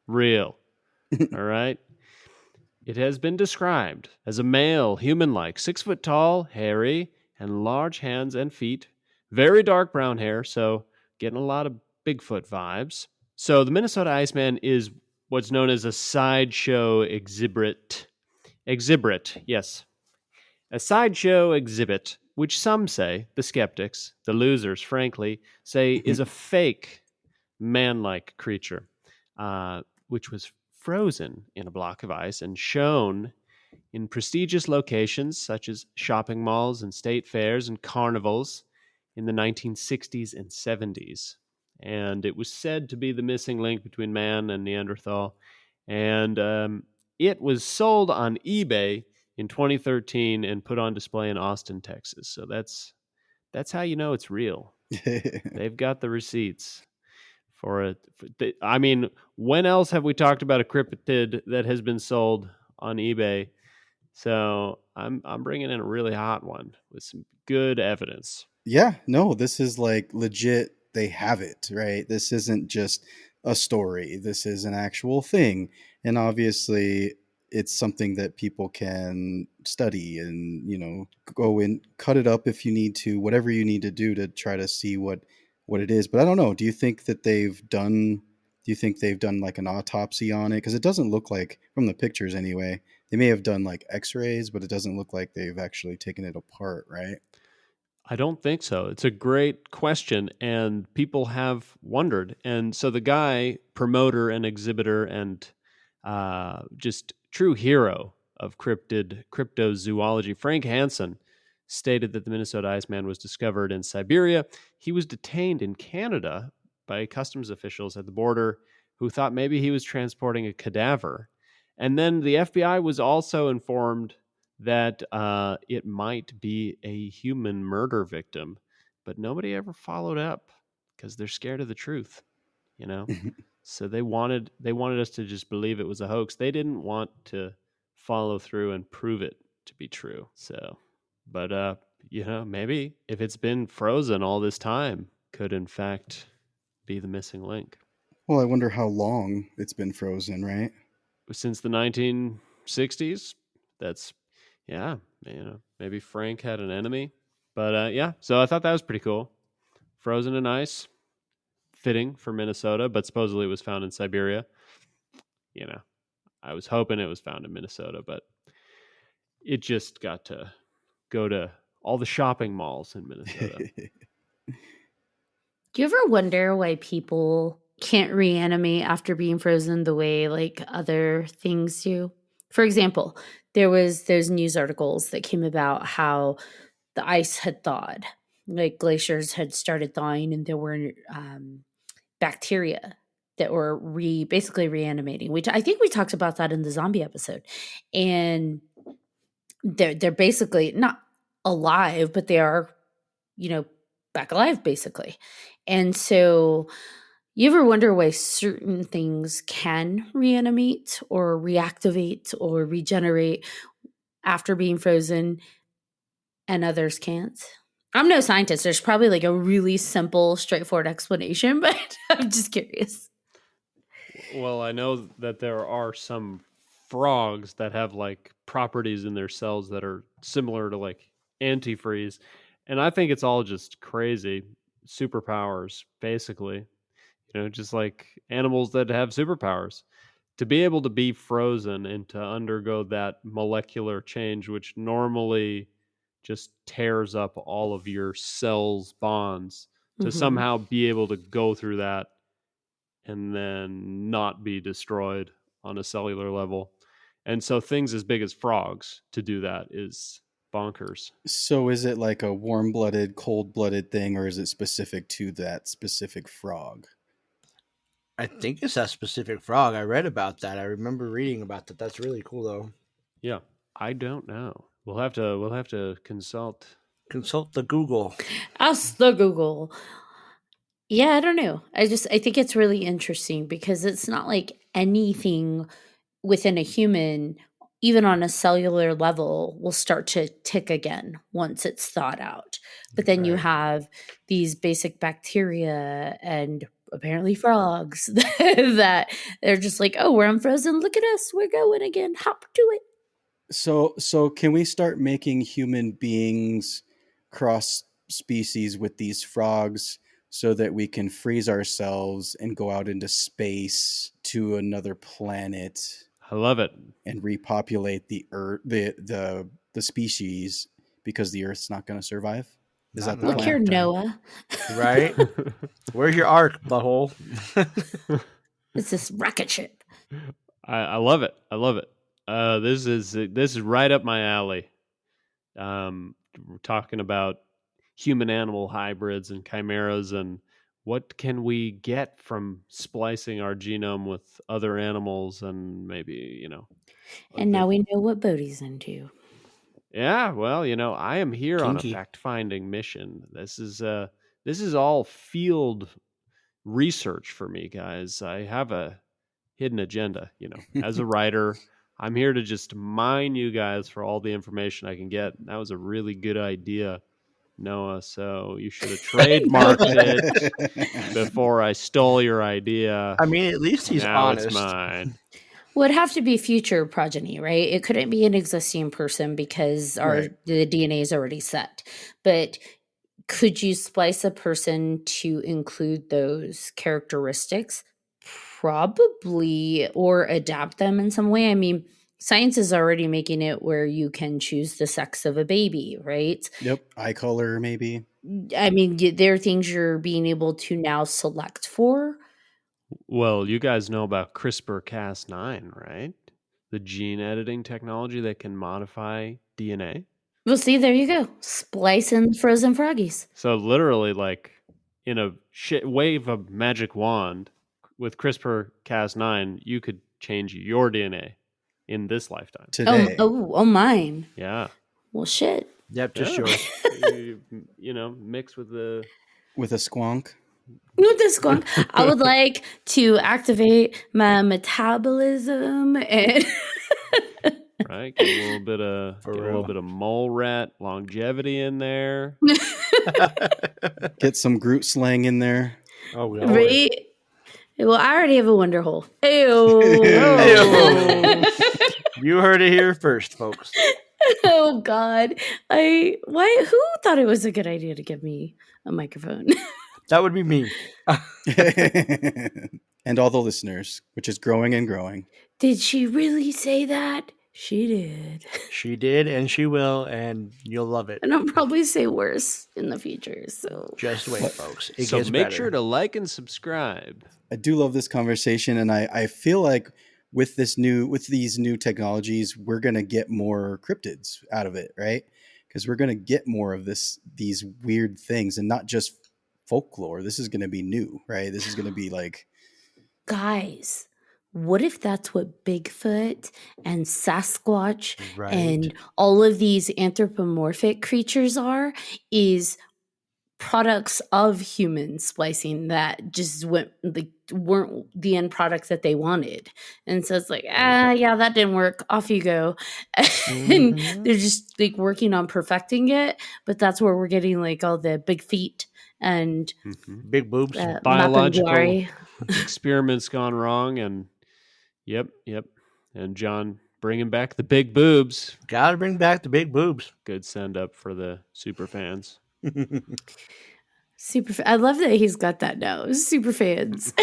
F: real. All right. It has been described as a male, human-like, 6 foot tall, hairy, and large hands and feet. Very dark brown hair, so getting a lot of Bigfoot vibes. So the Minnesota Iceman is what's known as a sideshow exhibit. Yes. A sideshow exhibit, which some say, the skeptics, the losers, frankly, say is a fake man-like creature, which was frozen in a block of ice and shown in prestigious locations such as shopping malls and state fairs and carnivals in the 1960s and 70s. And it was said to be the missing link between man and Neanderthal. And it was sold on eBay in 2013 and put on display in Austin, Texas. So that's how you know it's real. They've got the receipts for it. I mean, when else have we talked about a cryptid that has been sold on eBay? So I'm bringing in a really hot one with some good evidence.
D: Yeah, no, this is like legit. They have it, right? This isn't just a story. This is an actual thing. And obviously, it's something that people can study and, go and cut it up if you need to, whatever you need to do to try to see what it is. But I don't know. Do you think they've done like an autopsy on it? Because it doesn't look like, from the pictures anyway, they may have done like x-rays, but it doesn't look like they've actually taken it apart, right?
F: I don't think so. It's a great question, and people have wondered. And so the guy, promoter and exhibitor and just true hero of cryptozoology, Frank Hansen, stated that the Minnesota Iceman was discovered in Siberia. He was detained in Canada by customs officials at the border who thought maybe he was transporting a cadaver. And then the FBI was also informed that it might be a human murder victim, but nobody ever followed up because they're scared of the truth, So they wanted us to just believe it was a hoax. They didn't want to follow through and prove it to be true. So, but maybe if it's been frozen all this time, could in fact be the missing link.
D: Well, I wonder how long it's been frozen, right?
F: Since the 1960s. That's, maybe Frank had an enemy. But so I thought that was pretty cool. Frozen in ice, fitting for Minnesota, but supposedly it was found in Siberia. I was hoping it was found in Minnesota, but it just got to go to all the shopping malls in Minnesota.
B: Do you ever wonder why people can't reanimate after being frozen the way like other things do? For example, there was those news articles that came about how the ice had thawed, like glaciers had started thawing, and there were bacteria that were basically reanimating. Which I think we talked about that in the zombie episode, and they're basically not alive, but they are, back alive basically. And so you ever wonder why certain things can reanimate or reactivate or regenerate after being frozen and others can't? I'm no scientist. There's probably like a really simple, straightforward explanation, but I'm just curious.
F: Well, I know that there are some frogs that have like properties in their cells that are similar to like antifreeze. And I think it's all just crazy superpowers, basically. Just like animals that have superpowers. To be able to be frozen and to undergo that molecular change, which normally just tears up all of your cells' bonds, to
B: Mhm.
F: somehow be able to go through that and then not be destroyed on a cellular level. And so things as big as frogs to do that is bonkers.
D: So is it like a warm-blooded, cold-blooded thing, or is it specific to that specific frog?
G: I think it's that specific frog. I read about that. I remember reading about that. That's really cool, though.
F: Yeah, I don't know. We'll have to consult.
G: Consult the Google.
B: Ask the Google. Yeah, I don't know. I think it's really interesting because it's not like anything within a human, even on a cellular level, will start to tick again once it's thawed out. But then you
G: Right.
B: have these basic bacteria and apparently frogs that they're just like, oh, we're unfrozen. Look at us. We're going again. Hop to it.
D: So can we start making human beings cross species with these frogs so that we can freeze ourselves and go out into space to another planet
F: I love it.
D: and repopulate the earth, the species, because the Earth's not going to survive? Is
G: Not
D: that the
B: Look
G: No.
B: here,
D: plan?
B: Noah.
G: Right? Where's your arc, butthole?
B: It's this rocket ship.
F: I love it. I love it. This is right up my alley. We're talking about human animal hybrids and chimeras, and what can we get from splicing our genome with other animals, and maybe
B: And now we know what Bodhi's into.
F: Yeah, well, I am here on a
G: Kinky.
F: fact-finding mission. This is all field research for me, guys. I have a hidden agenda, As a writer, I'm here to just mine you guys for all the information I can get. That was a really good idea, Noah. So you should have trademarked it before I stole your idea.
G: I mean, at least he's
F: Now
G: honest.
F: it's mine.
B: Would have to be future progeny, right? It couldn't be an existing person because
D: Right.
B: the DNA is already set. But could you splice a person to include those characteristics? Probably, or adapt them in some way. I mean, science is already making it where you can choose the sex of a baby, right?
D: Yep, eye color maybe.
B: I mean, there are things you're being able to now select for.
F: Well, you guys know about CRISPR-Cas9, right? The gene editing technology that can modify DNA.
B: Well, see, there you go. Splicing frozen froggies.
F: So literally, like in a wave of magic wand with CRISPR-Cas9, you could change your DNA in this lifetime.
D: Today.
B: Oh, mine.
F: Yeah.
B: Well, shit.
G: Yep, just
F: Yeah.
G: yours.
F: Mix with the
D: With a squonk.
B: With this one, I would like to activate my metabolism and
F: right. Get a little bit of
G: For
F: get a
G: real.
F: little bit of mole rat longevity in there.
D: Get some Groot slang in there.
G: Oh, we
B: right. Well, I already have a wonder hole. Ew.
G: Ew. You heard it here first, folks.
B: Oh God. Who thought it was a good idea to give me a microphone?
G: That would be me.
D: And all the listeners, which is growing and growing.
B: Did she really say that? She did.
G: She did, and she will, and you'll love it.
B: And I'll probably say worse in the future. So
G: Just wait, folks. It
F: So
G: gets
F: make
G: better.
F: sure to like and subscribe.
D: I do love this conversation, and I feel like with these new technologies, we're gonna get more cryptids out of it, right? Because we're gonna get more of these weird things, and not just folklore. This is gonna be new, right? This is gonna be like,
B: guys, what if that's what Bigfoot and Sasquatch
G: Right.
B: and all of these anthropomorphic creatures are? Is products of human splicing that just weren't the end product that they wanted. And so it's like, yeah, that didn't work. Off you go. And they're just like working on perfecting it. But that's where we're getting like all the big feet and
G: Big boobs.
F: Biological experiments gone wrong, and yep. And John bringing back the big boobs.
G: Gotta bring back the big boobs.
F: Good send up for the super fans.
B: I love that he's got that now. Super fans.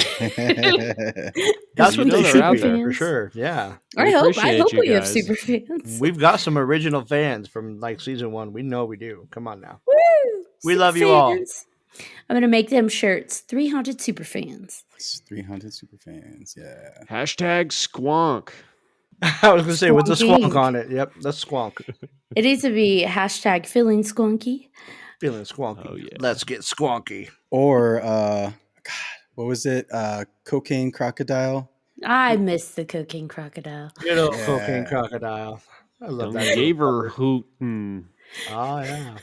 G: That's what they should be,
B: fans.
G: for sure. Yeah.
B: I hope we have super fans.
G: We've got some original fans from like season 1. We know we do. Come on now.
B: Woo!
G: We love you all.
B: I'm gonna make them shirts. 300 super fans.
D: 300 super fans. Yeah.
F: Hashtag squonk.
G: I was gonna say with the squonk on it. Yep, that's squonk.
B: It needs to be hashtag feeling squonky.
G: Feeling squonky.
F: Oh, yeah.
G: Let's get squonky.
D: Or God, what was it? Cocaine crocodile.
B: I miss the cocaine crocodile.
G: Little cocaine crocodile. I love that.
F: Gave her hootin'.
G: Oh yeah.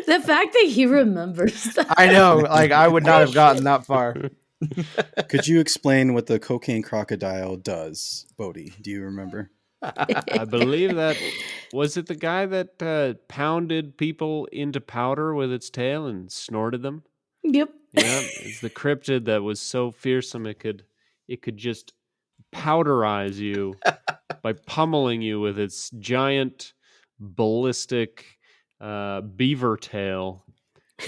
B: The fact that he remembers that.
G: I know. Like I would not have gotten that far.
D: Could you explain what the cocaine crocodile does, Bodhi? Do you remember?
F: I believe that was it. The guy that pounded people into powder with its tail and snorted them.
B: Yep.
F: Yeah, it's the cryptid that was so fearsome it could just powderize you by pummeling you with its giant ballistic beaver tail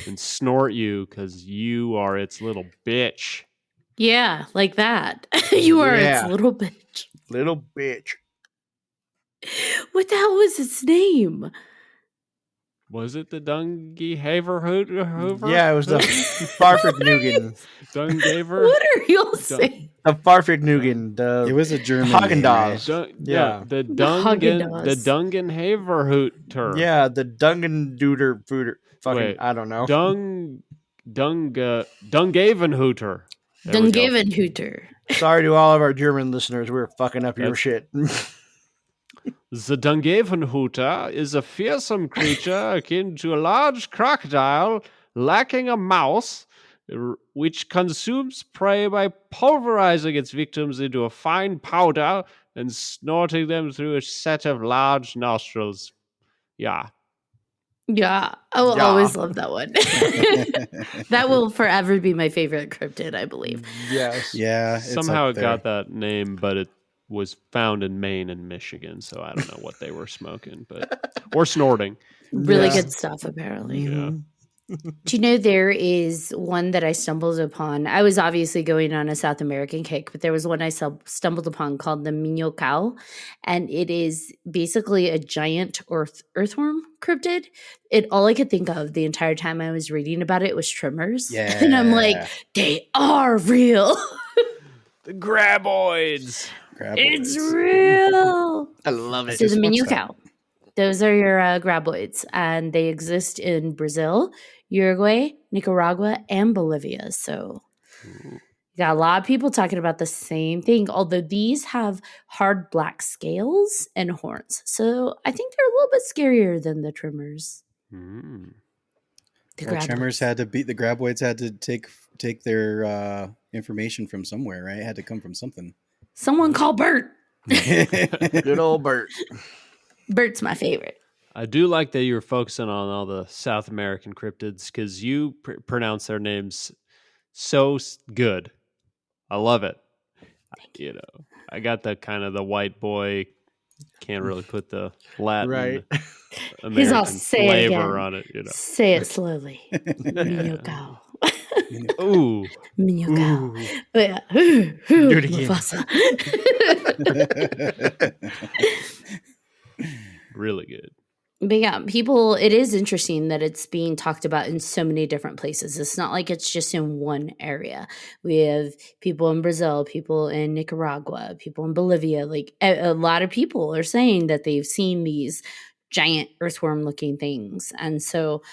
F: and snort you because you are its little bitch.
B: Yeah, like that. You are its little bitch.
G: Little bitch.
B: What the hell was its name?
F: Was it the Dungy Hoover?
G: Yeah, it was the Farfignugan.
F: Dungaver?
B: What are you saying?
G: The Farfignugan.
D: It was a German
G: Haagen-Dazs.
D: name,
F: Yeah, the Dungenhaverhooter.
G: Yeah, the Dungendooter fooder. Fucking, I don't know.
F: Dungavenhooter.
B: Dungavenhooter.
G: Sorry to all of our German listeners. We're fucking up your shit.
F: The Dungavenhooter is a fearsome creature akin to a large crocodile lacking a mouth, which consumes prey by pulverizing its victims into a fine powder and snorting them through a set of large nostrils. Yeah.
B: Yeah, I will always love that one. That will forever be my favorite cryptid, I believe.
G: Yes.
D: Yeah.
F: Somehow it got that name, but it was found in Maine and Michigan, so I don't know what they were smoking, or snorting.
B: Really good stuff, apparently.
F: Yeah.
B: Do you know there is one that I stumbled upon? I was obviously going on a South American kick, but there was one I stumbled upon called the Minho cow, and it is basically a giant earthworm cryptid. All I could think of the entire time I was reading about it was tremors.
D: Yeah.
B: And I'm like, they are real.
F: The graboids.
B: It's real.
G: I love it.
B: So the Minho cow. Those are your graboids, and they exist in Brazil, Uruguay, Nicaragua, and Bolivia. So you got a lot of people talking about the same thing, although these have hard black scales and horns. So I think they're a little bit scarier than the tremors.
F: Mm.
B: The
D: Tremors had to the graboids had to take their information from somewhere, right? It had to come from something.
B: Someone call Bert.
G: Good old Bert.
B: Bert's my favorite.
F: I do like that you're focusing on all the South American cryptids because you pronounce their names so good. I love it. You know, I got the kind of the white boy, can't really put the Latin American
B: He's all say
F: flavor
B: again.
F: on it. You know,
B: Say it slowly. Minho cow.
F: ooh,
B: Minho cow. But yeah.
G: Do it again.
B: Mufasa.
F: really good.
B: But yeah, it is interesting that it's being talked about in so many different places. It's not like it's just in one area. We have people in Brazil, people in Nicaragua, people in Bolivia. Like a lot of people are saying that they've seen these giant earthworm looking things. And so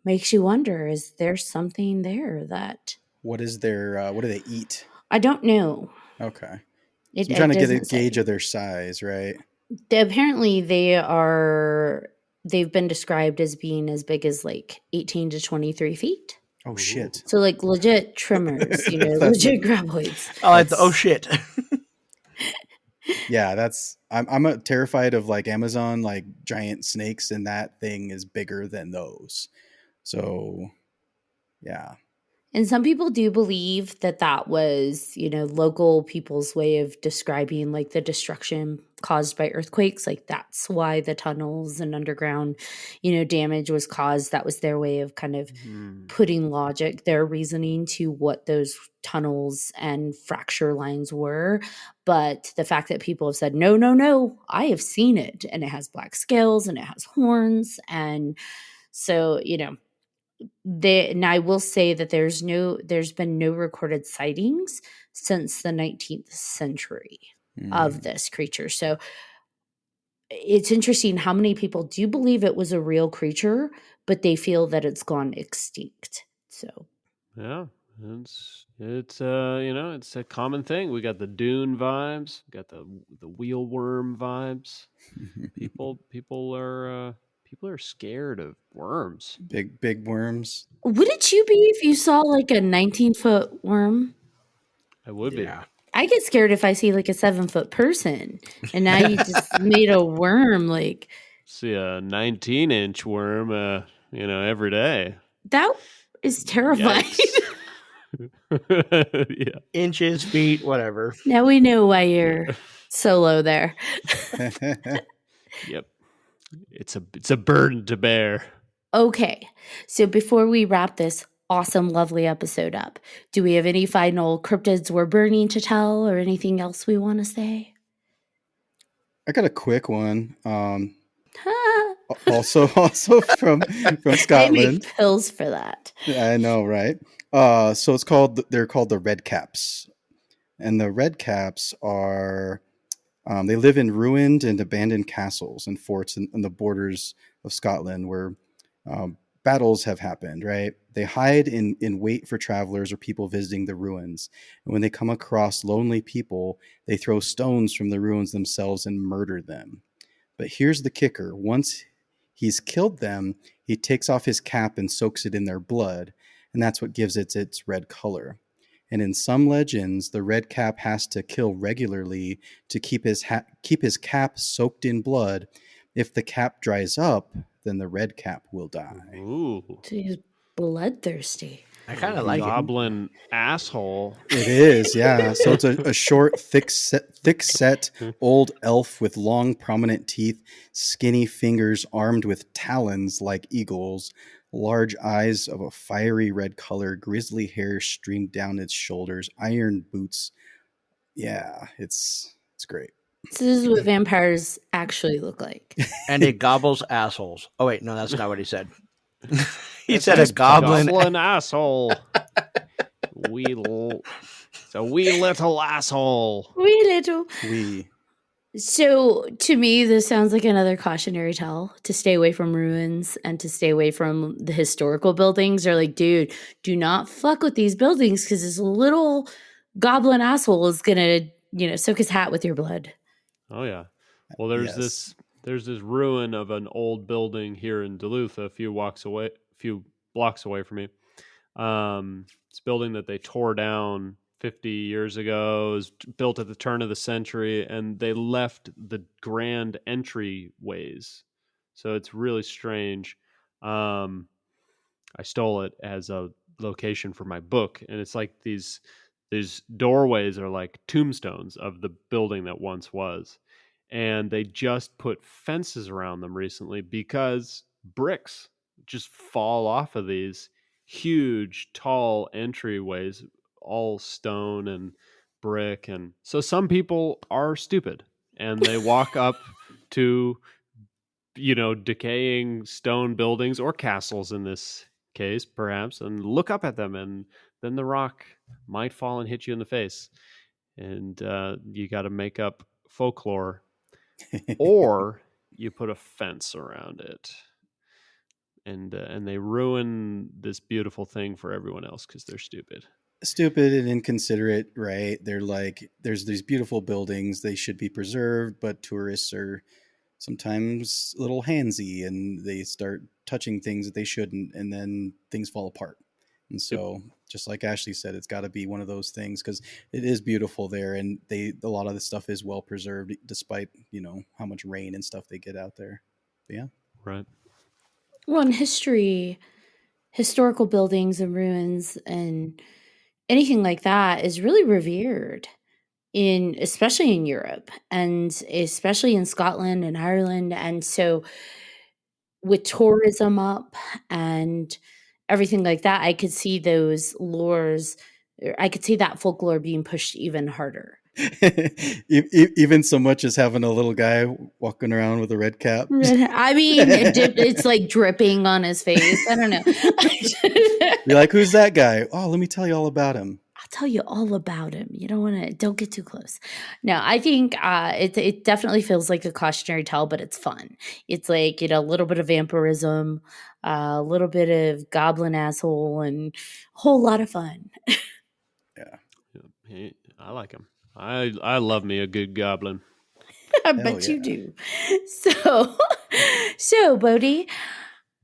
B: makes you wonder, is there something there that...
D: What do they eat?
B: I don't know.
D: Okay. I'm trying to get a gauge
B: say.
D: of their size, right?
B: Apparently they are they've been described as being as big as like 18 to 23 feet.
D: Oh shit.
B: So like legit trimmers,
D: That's
B: legit graboids.
G: I like the oh
D: That's-
G: shit.
D: Yeah, I'm terrified of like Amazon like giant snakes, and that thing is bigger than those. So yeah.
B: And some people do believe that that was, local people's way of describing like the destruction caused by earthquakes. Like that's why the tunnels and underground, damage was caused. That was their way of kind of putting logic, their reasoning to what those tunnels and fracture lines were. But the fact that people have said, no, no, no, I have seen it, and it has black scales and it has horns. And so, and I will say that there's been no recorded sightings since the 19th century of this creature. So it's interesting how many people do believe it was a real creature, but they feel that it's gone extinct. So
F: Yeah, it's it's a common thing. We got the dune vibes, got the wheelworm vibes. People are scared of worms.
D: Big worms.
B: wouldn't you be if you saw like a 19-foot worm?
F: I would be.
G: Yeah.
B: I get scared if I see like a 7-foot person, and now you just made a worm. Like
F: See a 19-inch worm, every day.
B: that is terrifying.
F: Yeah.
G: Inches, feet, whatever.
B: Now we know why you're solo there.
F: Yep. It's a burden to bear.
B: Okay, so before we wrap this awesome, lovely episode up, do we have any final cryptids we're burning to tell, or anything else we want to say?
D: I got a quick one.
B: Ha!
D: Also from
B: I make
D: Scotland.
B: pills for that.
D: I know, right? So they're called the red caps, and the red caps are they live in ruined and abandoned castles and forts on the borders of Scotland where battles have happened. Right? They hide in wait for travelers or people visiting the ruins, and when they come across lonely people, they throw stones from the ruins themselves and murder them. But here's the kicker: once he's killed them, he takes off his cap and soaks it in their blood, and that's what gives it its red color. And in some legends, the red cap has to kill regularly to keep his cap soaked in blood. If the cap dries up, then the red cap will die.
F: Ooh.
B: So he's bloodthirsty.
G: I kind of like it.
F: Goblin asshole.
D: It is, yeah. So it's a short, thick-set old elf with long, prominent teeth, skinny fingers armed with talons like eagles, large eyes of a fiery red color, grizzly hair streamed down its shoulders, iron boots. Yeah, it's great.
B: So this is what vampires actually look like.
G: And it gobbles assholes. Oh, wait, no, that's not what he said. He
F: That's
G: said a
F: just
G: goblin.
F: Goblin asshole. It's a wee little asshole.
B: Wee little.
D: We
B: So to me, this sounds like another cautionary tale to stay away from ruins and to stay away from the historical buildings. Or like, dude, do not fuck with these buildings because this little goblin asshole is gonna, soak his hat with your blood.
F: Oh yeah. Well, there's
D: Yes.
F: this ruin of an old building here in Duluth, a few blocks away from me. It's a building that they tore down 50 years ago. It was built at the turn of the century, and they left the grand entryways. So it's really strange. I stole it as a location for my book, and it's like these doorways are like tombstones of the building that once was. And they just put fences around them recently because bricks just fall off of these huge, tall entryways, all stone and brick. And so some people are stupid and they walk up to, decaying stone buildings or castles in this case, perhaps, and look up at them. And then the rock might fall and hit you in the face. And you got to make up folklore. Or you put a fence around it, and they ruin this beautiful thing for everyone else because they're stupid.
D: Stupid and inconsiderate, right? They're like, there's these beautiful buildings, they should be preserved, but tourists are sometimes a little handsy, and they start touching things that they shouldn't, and then things fall apart. And so, just like Ashley said, it's got to be one of those things, because it is beautiful there, and a lot of the stuff is well preserved, despite how much rain and stuff they get out there. But yeah,
F: Right.
B: Well, in historical buildings and ruins and anything like that is really revered especially in Europe and especially in Scotland and Ireland. And so with tourism up and everything like that, I could see those lores, I could see that folklore being pushed even harder.
D: even so much as having a little guy walking around with a red cap.
B: I mean, it's like dripping on his face. I don't know.
D: You're like, who's that guy? Oh, let me tell you all about him.
B: I'll tell you all about him. You don't get too close. No, I think it definitely feels like a cautionary tale, but it's fun. It's like, a little bit of vampirism, a little bit of goblin asshole, and a whole lot of fun.
D: Yeah.
F: I like him. I love me a good goblin.
B: I bet you do. So Bodhi,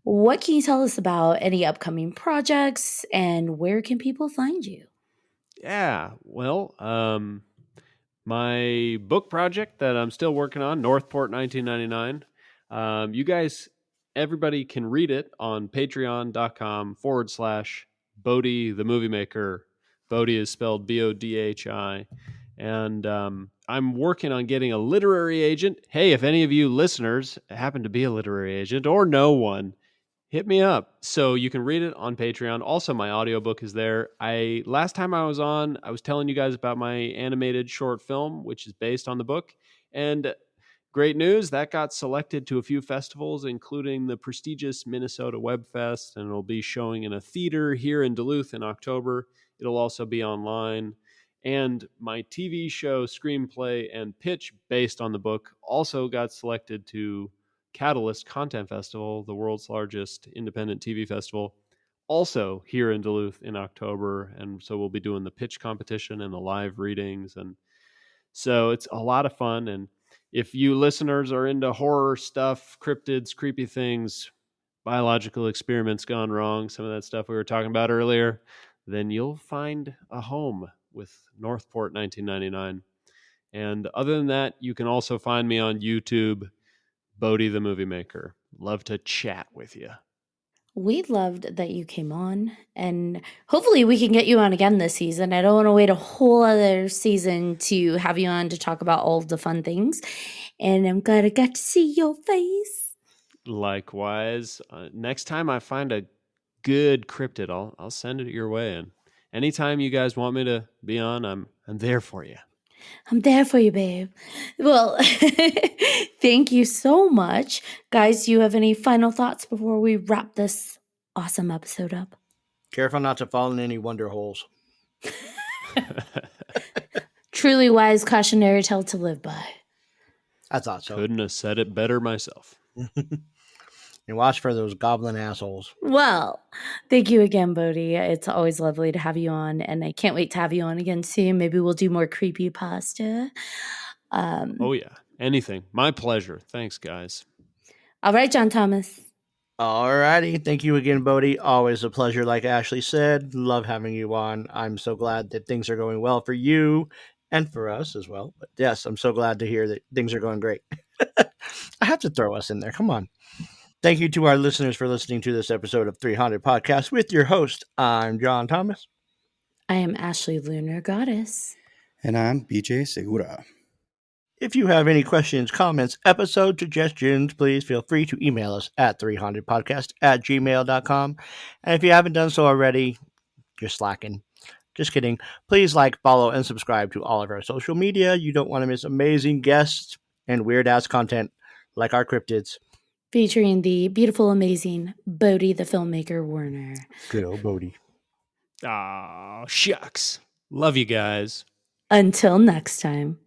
B: what can you tell us about any upcoming projects and where can people find you?
F: Yeah, well, my book project that I'm still working on, Northport 1999. You guys, everybody can read it on patreon.com/Bodhi the Movie Maker. Bodhi is spelled Bodhi. And I'm working on getting a literary agent. Hey, if any of you listeners happen to be a literary agent or know one, hit me up. So you can read it on Patreon. Also, my audiobook is there. Last time I was on, I was telling you guys about my animated short film, which is based on the book. And great news, that got selected to a few festivals, including the prestigious Minnesota Web Fest, and it'll be showing in a theater here in Duluth in October. It'll also be online. And my TV show, screenplay, and pitch based on the book also got selected to Catalyst Content Festival, the world's largest independent TV festival, also here in Duluth in October. And so we'll be doing the pitch competition and the live readings. And so it's a lot of fun. And if you listeners are into horror stuff, cryptids, creepy things, biological experiments gone wrong, some of that stuff we were talking about earlier, then you'll find a home with Northport 1999. And other than that, you can also find me on YouTube, Bodhi the Movie Maker. Love to chat with you.
B: We loved that you came on, and hopefully we can get you on again this season. I don't want to wait a whole other season to have you on to talk about all of the fun things. And I'm glad I got to see your face.
F: Likewise. Next time I find a good cryptid, I'll send it your way. And anytime you guys want me to be on, I'm there for you.
B: I'm there for you, babe. Well, thank you so much. Guys, do you have any final thoughts before we wrap this awesome episode up?
G: Careful not to fall in any wonder holes.
B: Truly wise cautionary tale to live by.
G: I thought so.
F: Couldn't have said it better myself.
G: And watch for those goblin assholes.
B: Well, thank you again, Bodhi. It's always lovely to have you on, and I can't wait to have you on again soon. Maybe we'll do more creepypasta.
F: Oh, yeah. Anything. My pleasure. Thanks, guys.
B: All right, John Thomas.
G: Alrighty. Thank you again, Bodhi. Always a pleasure, like Ashley said. Love having you on. I'm so glad that things are going well for you and for us as well. But yes, I'm so glad to hear that things are going great. I have to throw us in there. Come on. Thank you to our listeners for listening to this episode of 3Haunted Podcast with your host. I'm John Thomas.
B: I am Ashley Lunar Goddess.
D: And I'm BJ Segura.
G: If you have any questions, comments, episode suggestions, please feel free to email us at 300podcast@gmail.com. And if you haven't done so already, you're slacking. Just kidding. Please like, follow, and subscribe to all of our social media. You don't want to miss amazing guests and weird-ass content like our cryptids.
B: Featuring the beautiful, amazing Bodhi the filmmaker Werner.
G: Good old Bodhi.
F: Aw, shucks. Love you guys.
B: Until next time.